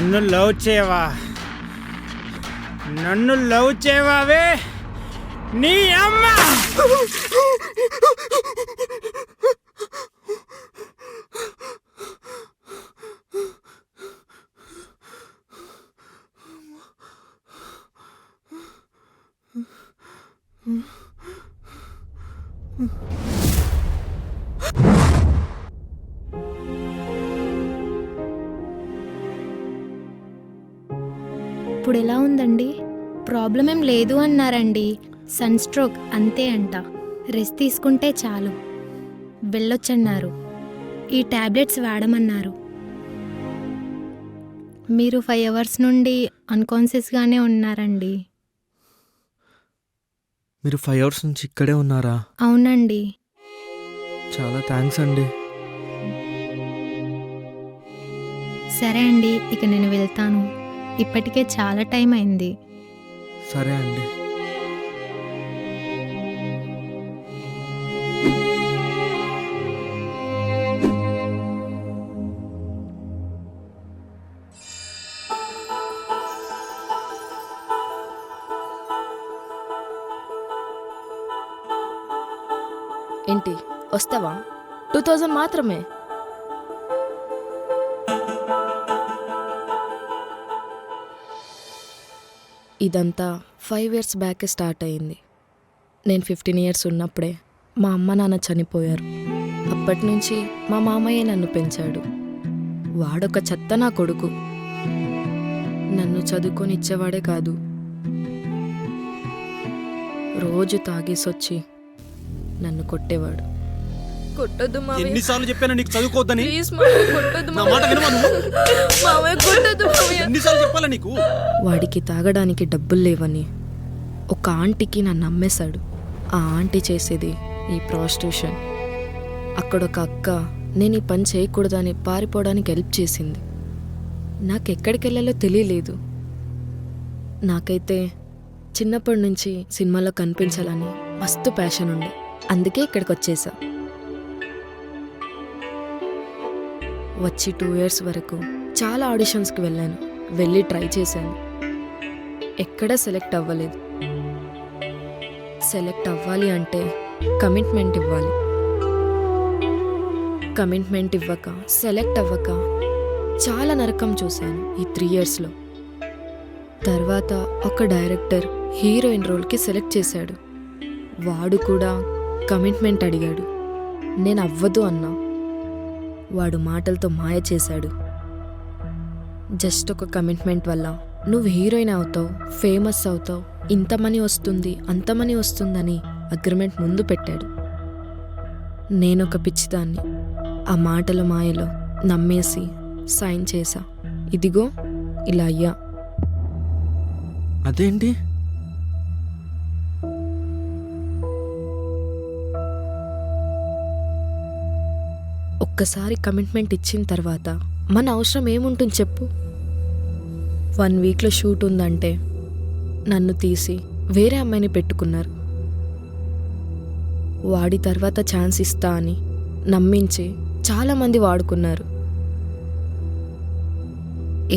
నన్ను లవ్ చేయవా? నన్ను లవ్ చేయవావే నీ అమ్మ! ఇప్పుడు ఎలా ఉందండి? ప్రాబ్లం ఏం లేదు అన్నారండి. సన్ స్ట్రోక్ అంతే అంట. రెస్ట్ తీసుకుంటే చాలు. వెళ్ళొచ్చన్నారు. ఈ టాబ్లెట్స్ వాడమన్నారు. మీరు 5 అవర్స్ నుండి అన్కాన్షియస్గానే ఉన్నారండి. మీరు 5 అవర్స్ నుంచి ఇక్కడే ఉన్నారా? అవునండి. చాలా థ్యాంక్స్ అండి. సరే అండి, ఇక నేను వెళ్తాను. ఇప్పటికే చాలా టైం అయింది. సరే అండి. ఏంటి వస్తావా? 2000 మాత్రమే. ఇదంతా 5 ఇయర్స్ బ్యాకే స్టార్ట్ అయింది. నేను 15 ఇయర్స్ ఉన్నప్పుడే మా అమ్మ నాన్న చనిపోయారు. అప్పటి నుంచి మా మామయ్య నన్ను పెంచాడు. వాడొక చెత్త నా కొడుకు. నన్ను చదువుకొని ఇచ్చేవాడే కాదు, రోజు తాగేసొచ్చి నన్ను కొట్టేవాడు. కొట్టొద్దు మావయ్య. ఎన్నిసార్లు చెప్పాను నీకు చదువుకోవద్దని? ప్లీజ్ మావయ్య, కొట్టొద్దు నా మాట వినవా నువ్వు? మావయ్య, కొట్టొద్దు మావయ్య. ఎన్నిసార్లు చెప్పాలా నీకు? వాడికి తాగడానికి డబ్బులు లేవని ఒక ఆంటీకి నన్ను అమ్మేశాడు. ఆ ఆంటీ చేసేది ఈ ప్రాస్టిట్యూషన్. అక్కడొక అక్క నేను ఈ పని చేయకూడదని పారిపోవడానికి హెల్ప్ చేసింది. నాకెక్కడికి వెళ్ళాలో తెలియలేదు. నాకైతే చిన్నప్పటి నుంచి సినిమాలో కనిపించాలని మస్తు ప్యాషన్ ఉండే. అందుకే ఇక్కడికి వచ్చేసా. వచ్చి 2 ఇయర్స్ వరకు చాలా ఆడిషన్స్కి వెళ్ళాను. వెళ్ళి ట్రై చేశాను. ఎక్కడా సెలెక్ట్ అవ్వలేదు. సెలెక్ట్ అవ్వాలి అంటే కమిట్మెంట్ ఇవ్వాలి. కమిట్మెంట్ ఇవ్వక, సెలెక్ట్ అవ్వక చాలా నరకం చూశాను ఈ 3 ఇయర్స్లో. తర్వాత ఒక డైరెక్టర్ హీరోయిన్ రోల్కి సెలెక్ట్ చేశాడు. వాడు కూడా కమిట్మెంట్ అడిగాడు. నేను అవ్వదు అన్నా. వాడు మాటలతో మాయ చేశాడు. జస్ట్ ఒక కమిట్మెంట్ వల్ల నువ్వు హీరోయిన్ అవుతావు, ఫేమస్ అవుతావు, ఇంత మనీ వస్తుంది, అంత మనీ వస్తుందని అగ్రిమెంట్ ముందు పెట్టాడు. నేనొక పిచ్చిదాన్ని ఆ మాటల మాయలో నమ్మేసి సైన్ చేశా. ఇదిగో ఇలా అయ్యా. అదేంటి? ఒక్కసారి కమిట్మెంట్ ఇచ్చిన తర్వాత మన అవసరం ఏముంటుంది చెప్పు? 1 వీక్లో షూట్ ఉందంటే నన్ను తీసి వేరే అమ్మాయిని పెట్టుకున్నారు. వాడి తర్వాత ఛాన్స్ ఇస్తా అని నమ్మించి చాలామంది వాడుకున్నారు.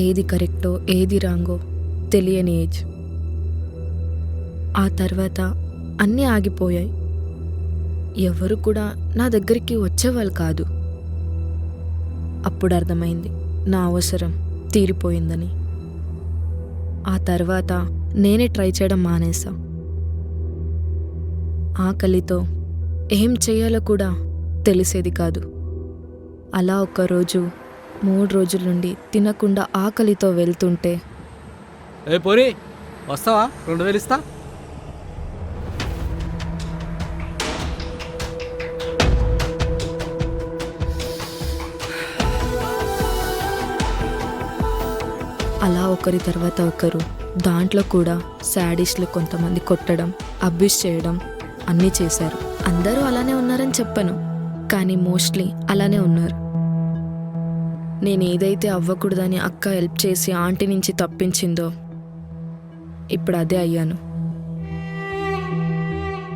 ఏది కరెక్టో ఏది రాంగో తెలియని ఏజ్. ఆ తర్వాత అన్నీ ఆగిపోయాయి. ఎవరు కూడా నా దగ్గరికి వచ్చేవాళ్ళు కాదు. అప్పుడు అర్థమైంది నా అవసరం తీరిపోయిందని. ఆ తర్వాత నేనే ట్రై చేయడం మానేసా. ఆకలితో ఏం చేయాలో కూడా తెలిసేది కాదు. అలా ఒకరోజు 3 రోజుల నుండి తినకుండా ఆకలితో వెళ్తుంటే, ఏ పోరి వస్తావా? 2000 ఇస్తా. అలా ఒకరి తర్వాత ఒకరు, దాంట్లో కూడా శాడిస్టులు కొంతమంది కొట్టడం, అబ్యూస్ చేయడం అన్నీ చేశారు. అందరూ అలానే ఉన్నారని చెప్పను, కానీ మోస్ట్లీ అలానే ఉన్నారు. నేను ఏదైతే అవ్వకూడదని అక్క హెల్ప్ చేసి ఆంటీ నుంచి తప్పించిందో ఇప్పుడు అదే అయ్యాను.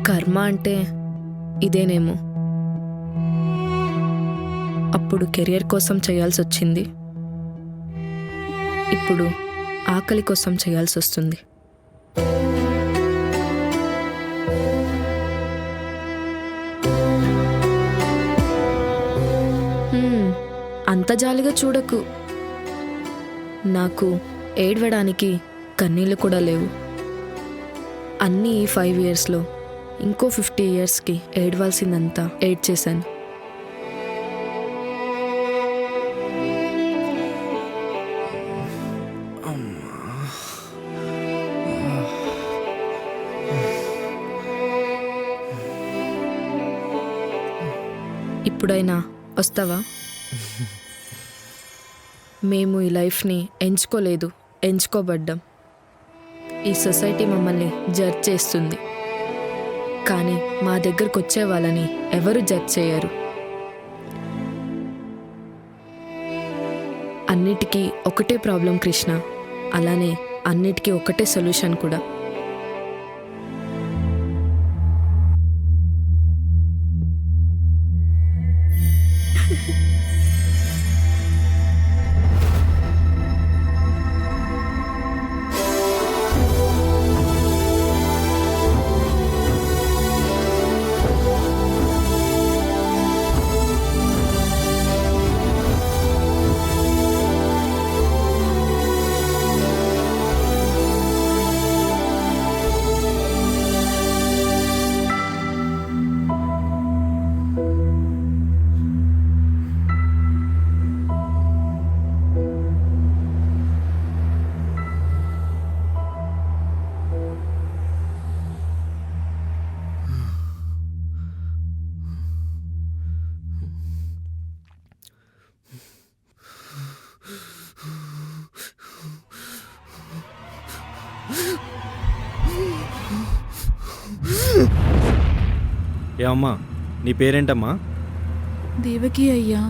కర్మ అంటే ఇదేనేమో. అప్పుడు కెరియర్ కోసం చేయాల్సి వచ్చింది. ఇప్పుడు అప్పుడప్పుడు ఆకలి కోసం చేయాల్సి వస్తుంది. అంత జాలిగా చూడకు. నాకు ఏడవడానికి కన్నీళ్ళు కూడా లేవు. అన్నీ ఈ 5 yearsలో ఇంకో 50 yearsకి ఏడవాల్సిందంతా ఏడ్చేశాను. ఇప్పుడైనా వస్తావా? మేము ఈ లైఫ్ని ఎంచుకోలేదు, ఎంచుకోబడ్డాం. ఈ సొసైటీ మమ్మల్ని జడ్జ్ చేస్తుంది, కానీ మా దగ్గరకు వచ్చే వాళ్ళని ఎవరు జడ్జ్ చేయరు. అన్నిటికీ ఒకటే ప్రాబ్లం కృష్ణ, అలానే అన్నిటికీ ఒకటే సొల్యూషన్ కూడా. ఏ అమ్మా, నీ పేరేంటమ్మా? దేవకి అయ్యా.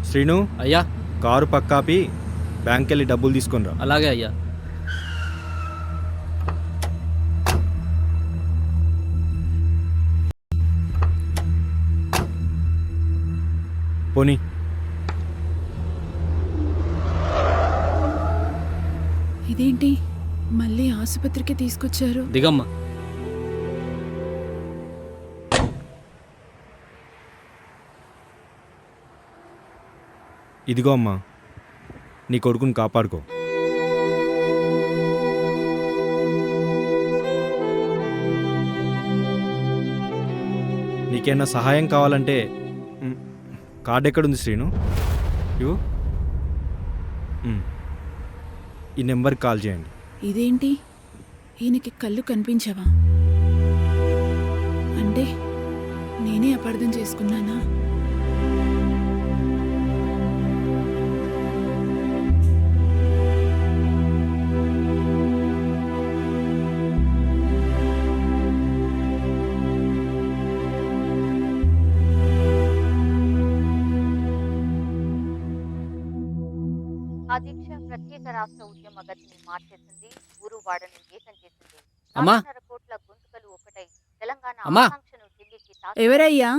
శ్రీను అయ్యా, కారు పక్కాపి బ్యాంక్ వెళ్ళి డబ్బులు తీసుకొని రా. అలాగే అయ్యా. పోనీ. ఇదేంటి మళ్ళీ ఆసుపత్రికి తీసుకొచ్చారు? దిగమ్మా. ఇదిగో అమ్మా, నీ కొడుకుని కాపాడుకో. నీకేమన్నా సహాయం కావాలంటే కార్డు ఎక్కడుంది శ్రీను? ఇవ్వు. ఈ నెంబర్కి కాల్ చేయండి. ఇదేంటి, ఈయనకి కళ్ళు కనిపించవా? అంటే నేనే అపార్థం చేసుకున్నానా? ఆ దీక్ష ప్రత్యేక రాష్ట్ర ఉద్యమ గతిని మార్చేసింది, ఊరు వాడని ఏకం చేసింది. అమ్మా. 4.5 కోట్ల గొంతుకలు ఒకటై తెలంగాణ అమ్మా. ఆకాంక్షను ఢిల్లీకి ఎవరయ్యా?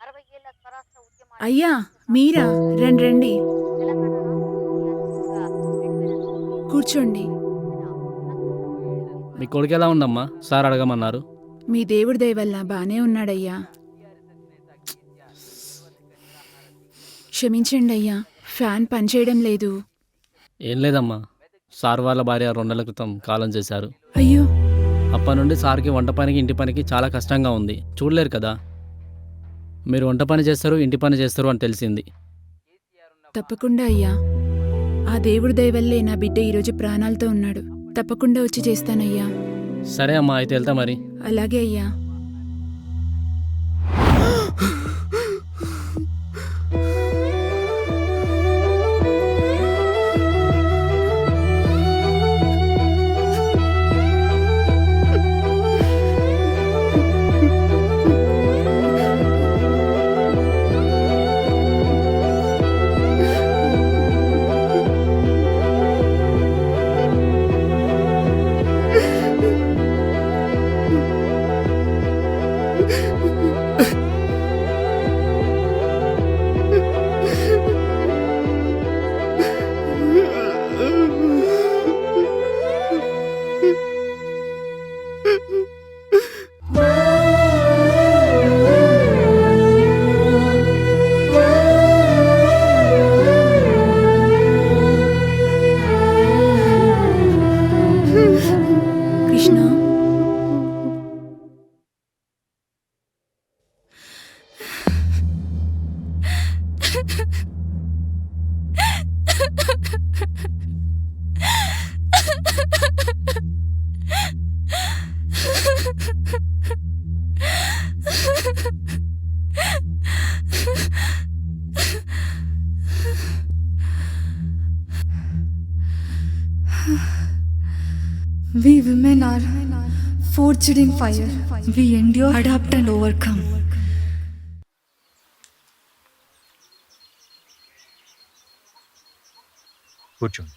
60 ఏళ్ల స్వరాష్ట్ర ఉద్యమాన్ని అయ్యా మీరా? రండి కూర్చోండి. మీ కొడుకు ఎలా ఉందమ్మా? సార్ అడగమన్నారు. మీ దేవుడి దయ వల్ల బానే ఉన్నాడయ్యా. క్షమించండి అయ్యా, ఫ్యాన్ పనిచేయడం లేదు. ఏం లేదమ్మా, సార్ వాళ్ళ భార్య 2 నెలల క్రితం కాలం చేశారు. అయ్యో. అప్పటి నుండి సార్కి వంట పనికి ఇంటి పనికి చాలా కష్టంగా ఉంది. చూడలేరు కదా, మీరు వంట పని చేస్తారు, ఇంటి పని చేస్తారు అని తెలిసింది. తప్పకుండా అయ్యా, ఆ దేవుడి దయ వల్లే నా బిడ్డ ఈరోజు ప్రాణాలతో ఉన్నాడు. తప్పకుండా వచ్చి చేస్తానయ్యా. సరే అమ్మా, అయితే వెళ్తా మరి. అలాగే అయ్యా. We women are forged in fire. We endure, adapt and overcome. కూర్చోండి.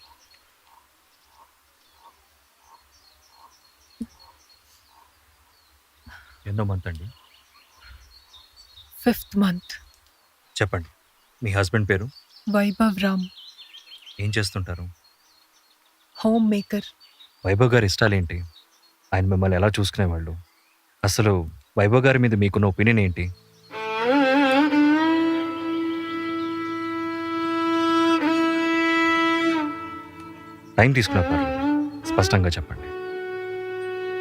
ఎన్నో మంత్ అండి? 5th month. చెప్పండి. మీ హస్బెండ్ పేరు? వైభవ్ రామ్, ఏం చేస్తుంటారు? Home maker. వైభవ్ గారి ఇష్టాలేంటి? ఆయన మిమ్మల్ని ఎలా చూసుకునేవాళ్ళు? అసలు వైభవ్ గారి మీద మీకున్న ఒపీనియన్ ఏంటి? టైం తీసుకున్న పర్లేదు, స్పష్టంగా చెప్పండి.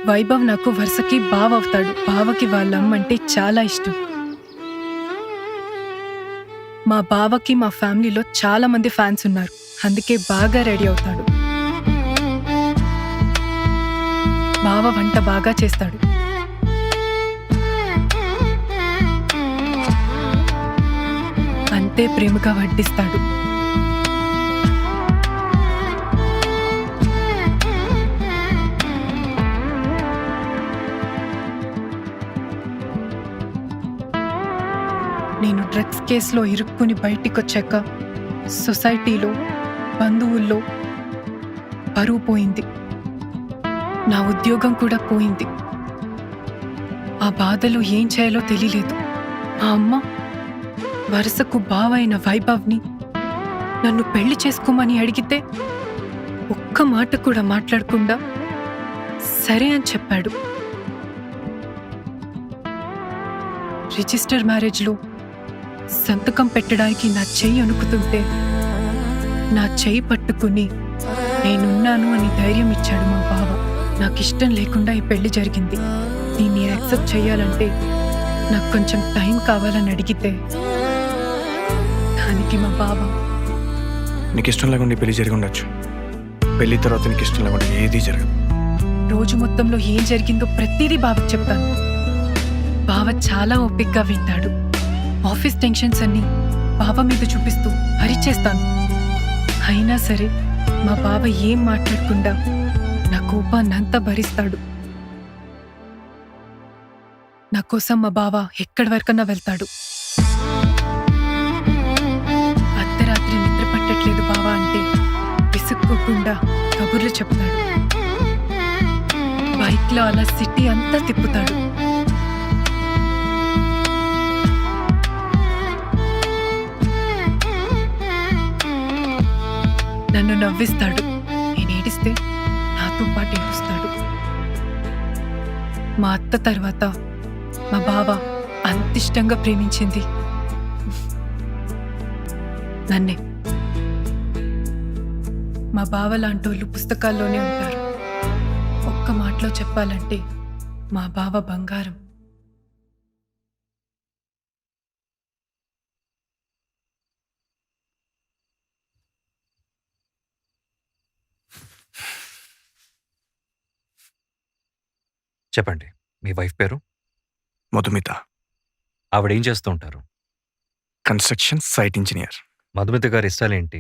వైభవ్ నాకు వరుసకి బావ అవుతాడు. బావకి వాళ్ళ అమ్మ అంటే చాలా ఇష్టం. మా బావకి మా ఫ్యామిలీలో చాలా మంది ఫ్యాన్స్ ఉన్నారు, అందుకే బాగా రెడీ అవుతాడు. బావ వంట బాగా చేస్తాడు. అంతే ప్రేమగా వడ్డిస్తాడు. నేను డ్రగ్స్ కేసులో ఇరుక్కుని బయటికొచ్చాక సొసైటీలో, బంధువుల్లో పరువు పోయింది. నా ఉద్యోగం కూడా పోయింది. ఆ బాధలో ఏం చేయాలో తెలియలేదు. మా అమ్మ వరుసకు బావైన వైభవ్ని నన్ను పెళ్లి చేసుకోమని అడిగితే ఒక్క మాట కూడా మాట్లాడకుండా సరే అని చెప్పాడు. రిజిస్టర్ మ్యారేజ్లో సంతకం పెట్టడానికి నా చెయ్యి అణుకుతుంటే నా చెయ్యి పట్టుకుని నేనున్నాను అని ధైర్యం ఇచ్చాడు మా బావ. నాకు ఇష్టం లేకుండా ఈ పెళ్లి జరిగింది. దీన్ని యాక్సెప్ట్ చేయాలంటే నాకు కొంచెం టైం కావాలని అడిగితే దానికి మా బావ, నీకు ఇష్టం లేకుండా పెళ్లి జరిగి ఉండొచ్చు, పెళ్లి తర్వాత నీకు ఇష్టం లేకుండా ఏదీ జరగదు. రోజు మొత్తంలో ఏం జరిగిందో ప్రతిదీ బావకి చెప్తాను. బావ చాలా ఓపికగా వింటాడు. ఆఫీస్ టెన్షన్స్ అన్ని బావ మీద చూపిస్తూ అరిచేస్తాను. అయినా సరే మా బావ ఏం మాట్లాడకుండా నా కోపాన్నంతా భరిస్తాడు. నా కోసం మా బావ ఎక్కడి వరకన్నా వెళ్తాడు. అర్ధరాత్రి నిద్ర పట్టట్లేదు బావ అంటే విసుక్కోకుండా కబుర్లు చెప్తాడు. బైక్లో అలా సిటీ అంతా తిప్పుతాడు. నన్ను నవ్విస్తాడు. నేను ఏడిస్తే నాతో పాటు ఏడుస్తాడు. మా అత్త తర్వాత మా బావ అంత ఇష్టంగా ప్రేమించింది నన్నే. మా బావ లాంటోళ్ళు పుస్తకాల్లోనే ఉంటారు. ఒక్క మాటలో చెప్పాలంటే మా బావ బంగారం. చెప్పండి. మీ వైఫ్ పేరు? మధుమిత. ఆవిడేం చేస్తూ ఉంటారు? Construction site engineer. మధుమిత గారి ఇష్టాలేంటి?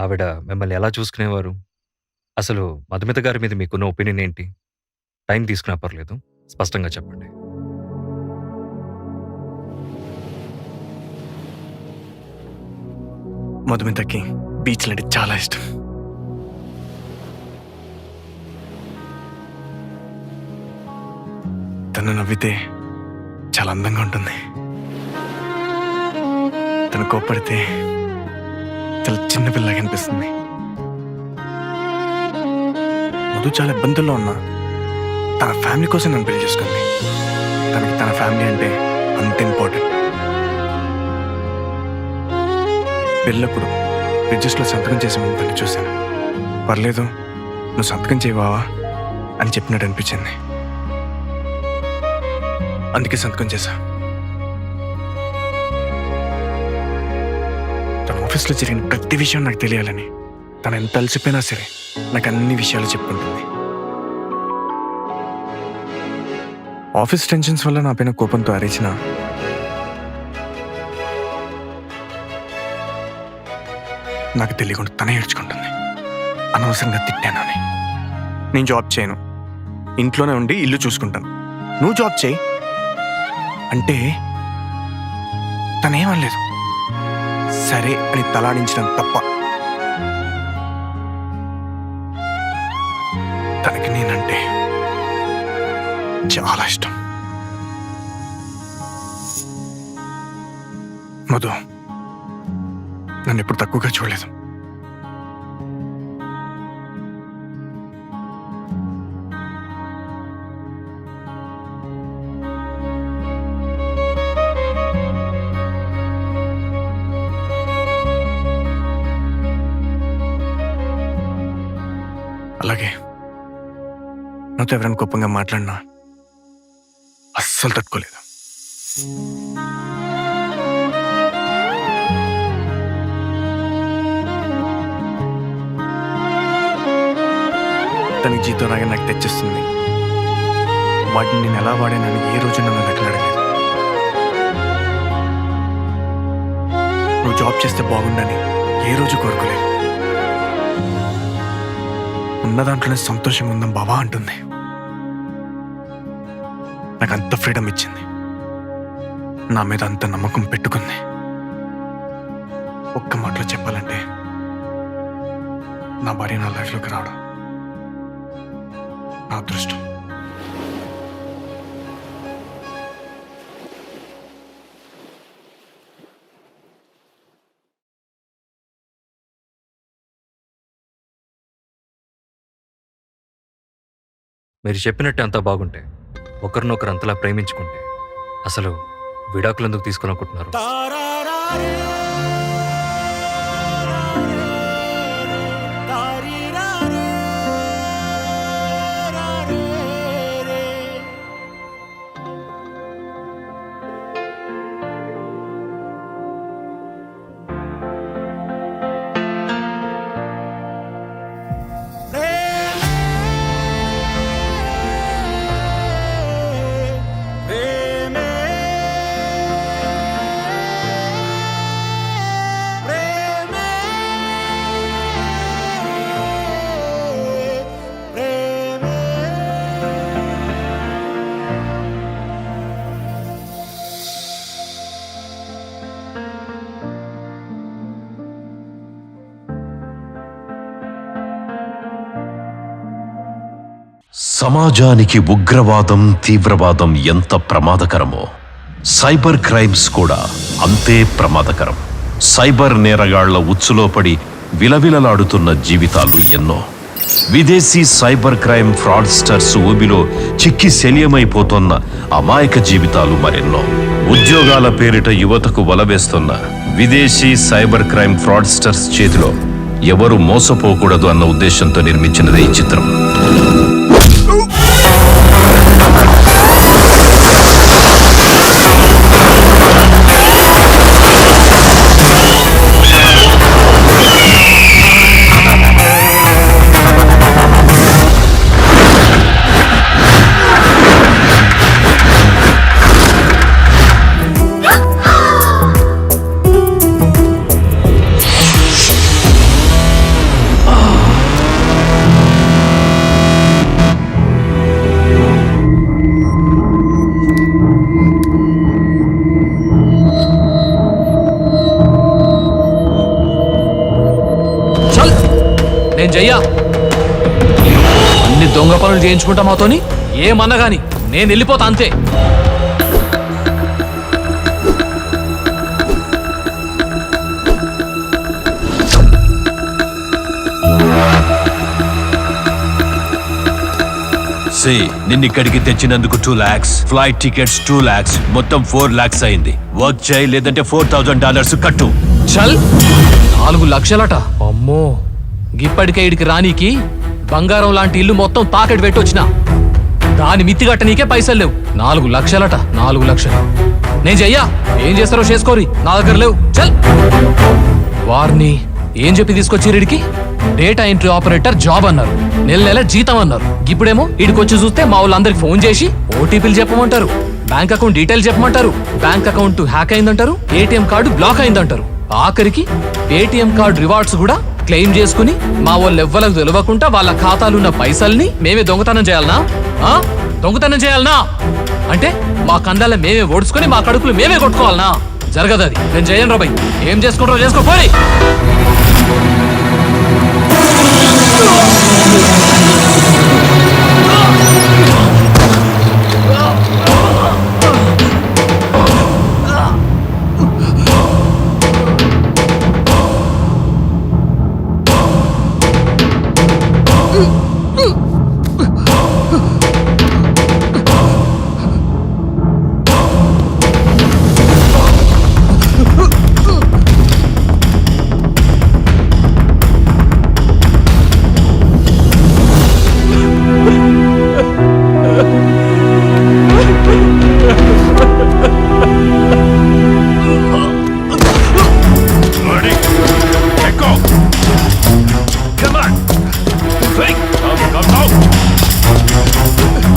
ఆవిడ మిమ్మల్ని ఎలా చూసుకునేవారు? అసలు మధుమిత గారి మీద మీకున్న ఒపీనియన్ ఏంటి? టైం తీసుకున్నా పర్లేదు, స్పష్టంగా చెప్పండి. మధుమితకి బీచ్లు అంటే చాలా ఇష్టం. తను నవ్వితే చాలా అందంగా ఉంటుంది. తను కోప్పడితే చాలా చిన్న పిల్లగా అనిపిస్తుంది. మధు చాలా ఇబ్బందుల్లో ఉన్నా తన ఫ్యామిలీ కోసం నన్ను పెళ్లి చేసుకుంది. తనకి తన ఫ్యామిలీ అంటే అంత ఇంపార్టెంట్. పెళ్ళప్పుడు రిజిస్టర్లో సంతకం చేసామని తను చూశాను. పర్లేదు, నువ్వు సంతకం చేయవావా అని చెప్పినట్టు అనిపించింది. అందుకే సంతకం చేశా. తన ఆఫీస్లో జరిగిన ప్రతి విషయం నాకు తెలియాలని, తను ఎంత అలసిపోయినా సరే నాకు అన్ని విషయాలు చెప్పుకుంటుంది. ఆఫీస్ టెన్షన్స్ వల్ల నా పైన కోపంతో అరిచిన నాకు తెలియకుండా తనే ఏడ్చుకుంటుంది. అనవసరంగా తిట్టానని. నేను జాబ్ చేయను, ఇంట్లోనే ఉండి ఇల్లు చూసుకుంటాను. నువ్వు జాబ్ చేయి అంటే తనేమనలేదు. సరే అని తలాడించడం తప్ప. తనకి నేనంటే చాలా ఇష్టం. మధు నన్ను ఎప్పుడు తక్కువగా చూడలేదు. అలాగే నాతో ఎవరైనా కోపంగా మాట్లాడినా అస్సలు తట్టుకోలేదు. తన జీతం రాగా నాకు తెచ్చిస్తుంది. వాటిని నేను ఎలా వాడానని ఏ రోజు నన్ను లెక్కలాడలేదు. నువ్వు జాబ్ చేస్తే బాగుండని ఏ రోజు కోరుకోలేదు. ఉన్న దాంట్లోనే సంతోషంగా ఉందాం బావా అంటుంది. నాకు అంత ఫ్రీడమ్ ఇచ్చింది, నా మీద అంత నమ్మకం పెట్టుకుంది. ఒక్క మాటలో చెప్పాలంటే నా భార్య నా లైఫ్లోకి రావడం నా అదృష్టం. మీరు చెప్పినట్టే అంతా బాగుంటే, ఒకరినొకరు అంతలా ప్రేమించుకుంటే అసలు విడాకులు ఎందుకు తీసుకోవాలనుకుంటున్నారు? సమాజానికి ఉగ్రవాదం, తీవ్రవాదం ఎంత ప్రమాదకరమో సైబర్ క్రైమ్స్ కూడా అంతే ప్రమాదకరం. సైబర్ నేరగాళ్ల ఉచ్చులో పడి విలవిలలాడుతున్న జీవితాలు ఎన్నో. విదేశీ సైబర్ క్రైమ్ ఫ్రాడ్స్టర్స్ ఊబిలో చిక్కి శల్యమైపోతున్న అమాయక జీవితాలు మరెన్నో. ఉద్యోగాల పేరిట యువతకు వలవేస్తున్న విదేశీ సైబర్ క్రైమ్ ఫ్రాడ్స్టర్స్ చేతిలో ఎవరు మోసపోకూడదు అన్న ఉద్దేశంతో నిర్మించినదే ఈ చిత్రం. జయ్యా అన్ని దొంగ పనులు చేయించుకుంటా మాతోని ఏమన్నా గాని నేను వెళ్ళిపోతా అంతే. నిన్నిక్కడికి తెచ్చినందుకు 2 lakhs, ఫ్లైట్ టికెట్స్ 2 lakhs, మొత్తం 4 lakhs అయింది. వర్క్ చేయి లేదంటే $4,000 కట్టు. చల్ 4 లక్షలట. అమ్మో, గిప్పటికే ఇడికి రానీకి బంగారం లాంటి ఇల్లు మొత్తం తాకట్టు పెట్టొచ్చిన దాని మిత్తిగట్ట నీకే పైసలు లేవు. 4 లక్షలట. 4 లక్షలు నేను చెయ్యా. ఏం చేస్తారో చేసుకోరి, నా దగ్గర లేవు. చల్. వారిని ఏం చెప్పి తీసుకొచ్చిరికి? డేటా ఎంట్రీ ఆపరేటర్ జాబ్ అన్నారు, నెల జీతం అన్నారు. ఇప్పుడేమో ఇడికొచ్చి చూస్తే మా వాళ్ళందరికి ఫోన్ చేసి ఓటీపీలు చెప్పమంటారు, బ్యాంక్ అకౌంట్ డీటెయిల్ చెప్పమంటారు, బ్యాంక్ అకౌంట్ హ్యాక్ అయిందంటారు, ఏటీఎం కార్డు బ్లాక్ అయిందంటారు, ఆఖరికి ఏటీఎం కార్డు రివార్డ్స్ కూడా క్లెయిమ్ చేసుకుని మా వాళ్ళు ఎవ్వలకు తెలియకుండా వాళ్ళ ఖాతాలున్న పైసల్ని మేమే దొంగతనం చేయాలనా? దొంగతనం చేయాలనా అంటే మా కందాల మేమే ఓడ్చుకొని మా కడుపులు మేమే కొట్టుకోవాలనా? జరగదు అది. నేను చేయను రాబాయ్. ఏం చేసుకుంటారో చేసుకోపోయి.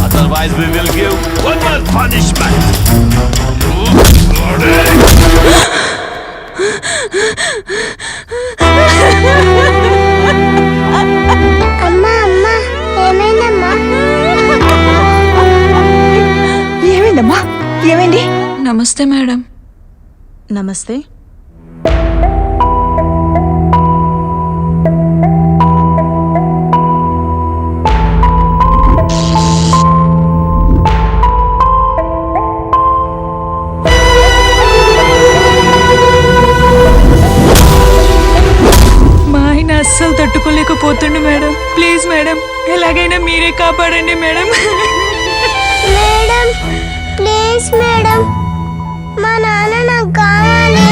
Otherwise we will give one more punishment. అమ్మా అమ్మా ఏమైందమ్మా? ఏమైందమ్మా? ఏమైంది? నమస్తే మేడం. నమస్తే. అస్సలు తట్టుకోలేకపోతుండు మేడం. ప్లీజ్ మేడం, ఎలాగైనా మీరే కాపాడండి మేడం. మేడం ప్లీజ్ మేడం, మా నాన్న నాకు కావాలి.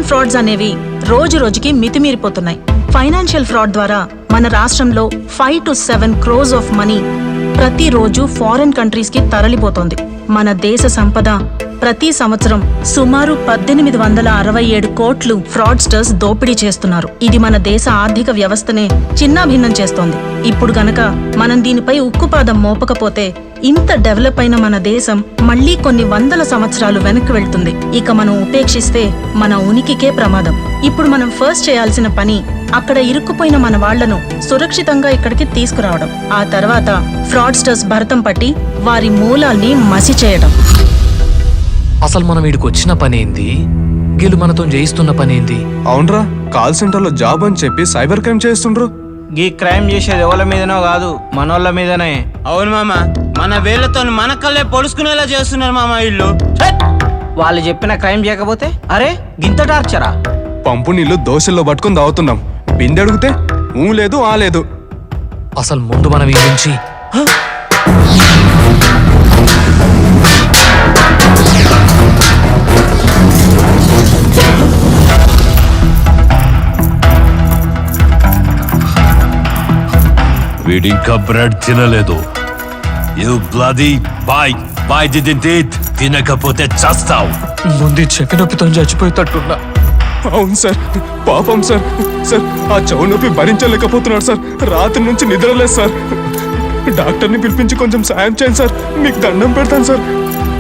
ఫ్రాడ్స్ అనేవి రోజు రోజుకి మితిమీరిపోతున్నాయి. ఫైనాన్షియల్ ఫ్రాడ్ ద్వారా మన రాష్ట్రంలో 5 to 7 crores ఆఫ్ మనీ ప్రతిరోజు ఫారెన్ కంట్రీస్ కి తరలిపోతోంది. మన దేశ సంపద ప్రతి సంవత్సరం సుమారు 1867 కోట్లు ఫ్రాడ్స్టర్స్ దోపిడీ చేస్తున్నారు. ఇది మన దేశ ఆర్థిక వ్యవస్థనే చిన్నాభిన్నం చేస్తోంది. ఇప్పుడు గనక మనం దీనిపై ఉక్కుపాదం మోపకపోతే ఇంత డెవలప్ అయిన మన దేశం మళ్లీ కొన్ని వందల సంవత్సరాలు వెనక్కి వెళ్తుంది. ఇక మనం ఉపేక్షిస్తే మన ఉనికికే ప్రమాదం. ఇప్పుడు మనం ఫస్ట్ చేయాల్సిన పని అక్కడ ఇరుక్కుపోయిన మన వాళ్లను సురక్షితంగా ఇక్కడికి తీసుకురావడం. ఆ తర్వాత ఫ్రాడ్స్టర్స్ భరతం పట్టి వారి మూలాల్ని మసి చేయడం. అసలు మనం వీడికి వచ్చిన పనేంది? వీళ్ళు మనతో చేయిస్తున్న పనేంది? అవునరా, కాల్ సెంటర్లో జాబ్ అని చెప్పి సైబర్ క్రైమ్ చేస్తుండ్రు. ఈ క్రైమ్ చేసేది ఎవరి మీదనో కాదు, మనోళ్ళ మీదనే. అవును మామ, మన వేళ్లతో మన కళ్ళే పొడుచుకునేలా చేస్తున్నారు మామ వీళ్ళు. వాళ్ళు చెప్పిన క్రైమ్ చేయకపోతే అరే గింత టార్చరా? పంపు నీళ్లు దోశల్లో పట్టుకుని తాగుతున్నాం. బిందె అడిగితే ఊ లేదు ఆ లేదు. అసలు ముందు మనం ఈ నుంచి వీడింకా బ్రెడ్ తినలేదు. You bloody boy didn't eat. తినకపోతే చస్తావు. ముందు చెవి నొప్పితో చచ్చిపోయేటట్టున్నా. అవును సార్, పాపం సార్. సార్ ఆ చెవు నొప్పి భరించలేకపోతున్నాడు సార్. రాత్రి నుంచి నిద్రలేదు సార్. డాక్టర్ని పిలిపించి కొంచెం సాయం చేయండి సార్. మీకు దండం పెడతాను సార్.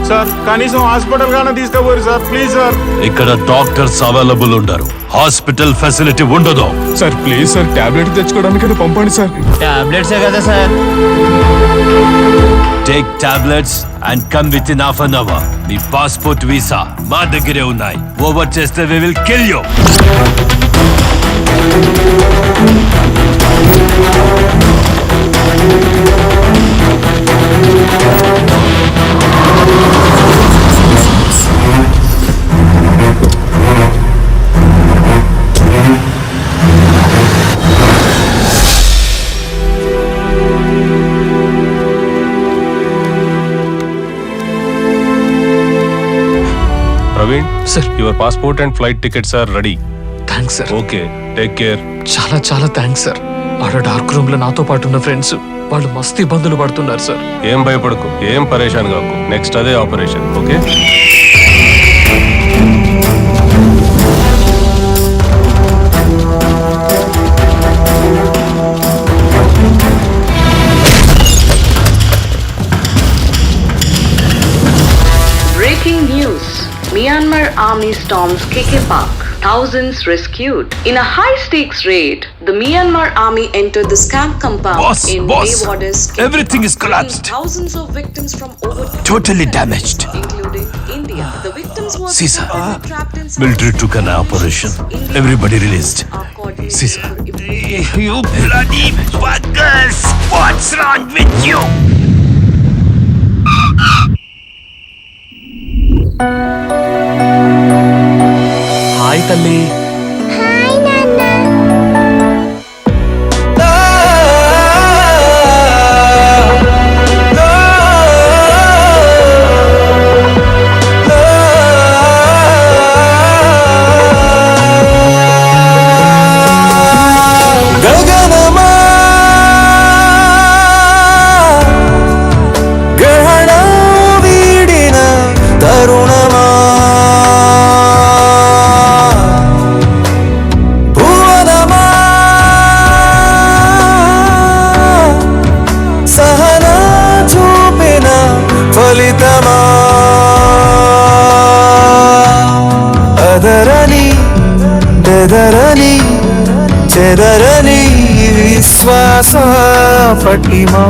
సార్ కనీసం హాస్పిటల్ గానే తీసుకుపోరు సార్, ప్లీజ్ సార్. ఇక్కడ డాక్టర్స్ అవైలబుల్ ఉండరు, హాస్పిటల్ ఫెసిలిటీ ఉండదు. సార్ ప్లీజ్ సార్, టాబ్లెట్ తెచ్చుకోవడానికి పంపండి సార్. టాబ్లెట్సే కదా sir. Take tablets and come with in half an hour. మీ పాస్పోర్ట్ వీసా మా దగ్గరే ఉన్నాయి. ఓవర్ చేస్తే we will kill you. Sir your passport and flight tickets are ready. Thanks sir. Okay, take care. చాలా చాలా thanks sir. ఆడ dark room లో నాతో పాటు ఉన్న ఫ్రెండ్స్ వాళ్ళు మస్తు ఇబ్బందులు పడుతున్నారు సార్. ఏం భయపడకు, ఏం పరేషాన్ కాకు. నెక్స్ట్ అదే operation. Okay. Breaking news. Myanmar army storms KK Park. Thousands rescued. In a high-stakes raid, the Myanmar army entered the camp compound in Baywater's. Everything is collapsed. Thousands of victims from over Totally damaged. including India. The victims were Caesar, trapped in military took an operation. Everybody released. Caesar, you bloody buggers! What's wrong with you? Hi తల్లి. Hi నాన్న. గగనమా గ్రహణ వీడిన తరుణమా భువనమా సహన చూపిన ఫలితమా అదరని బెదరని చెదరని విశ్వాస పటిమా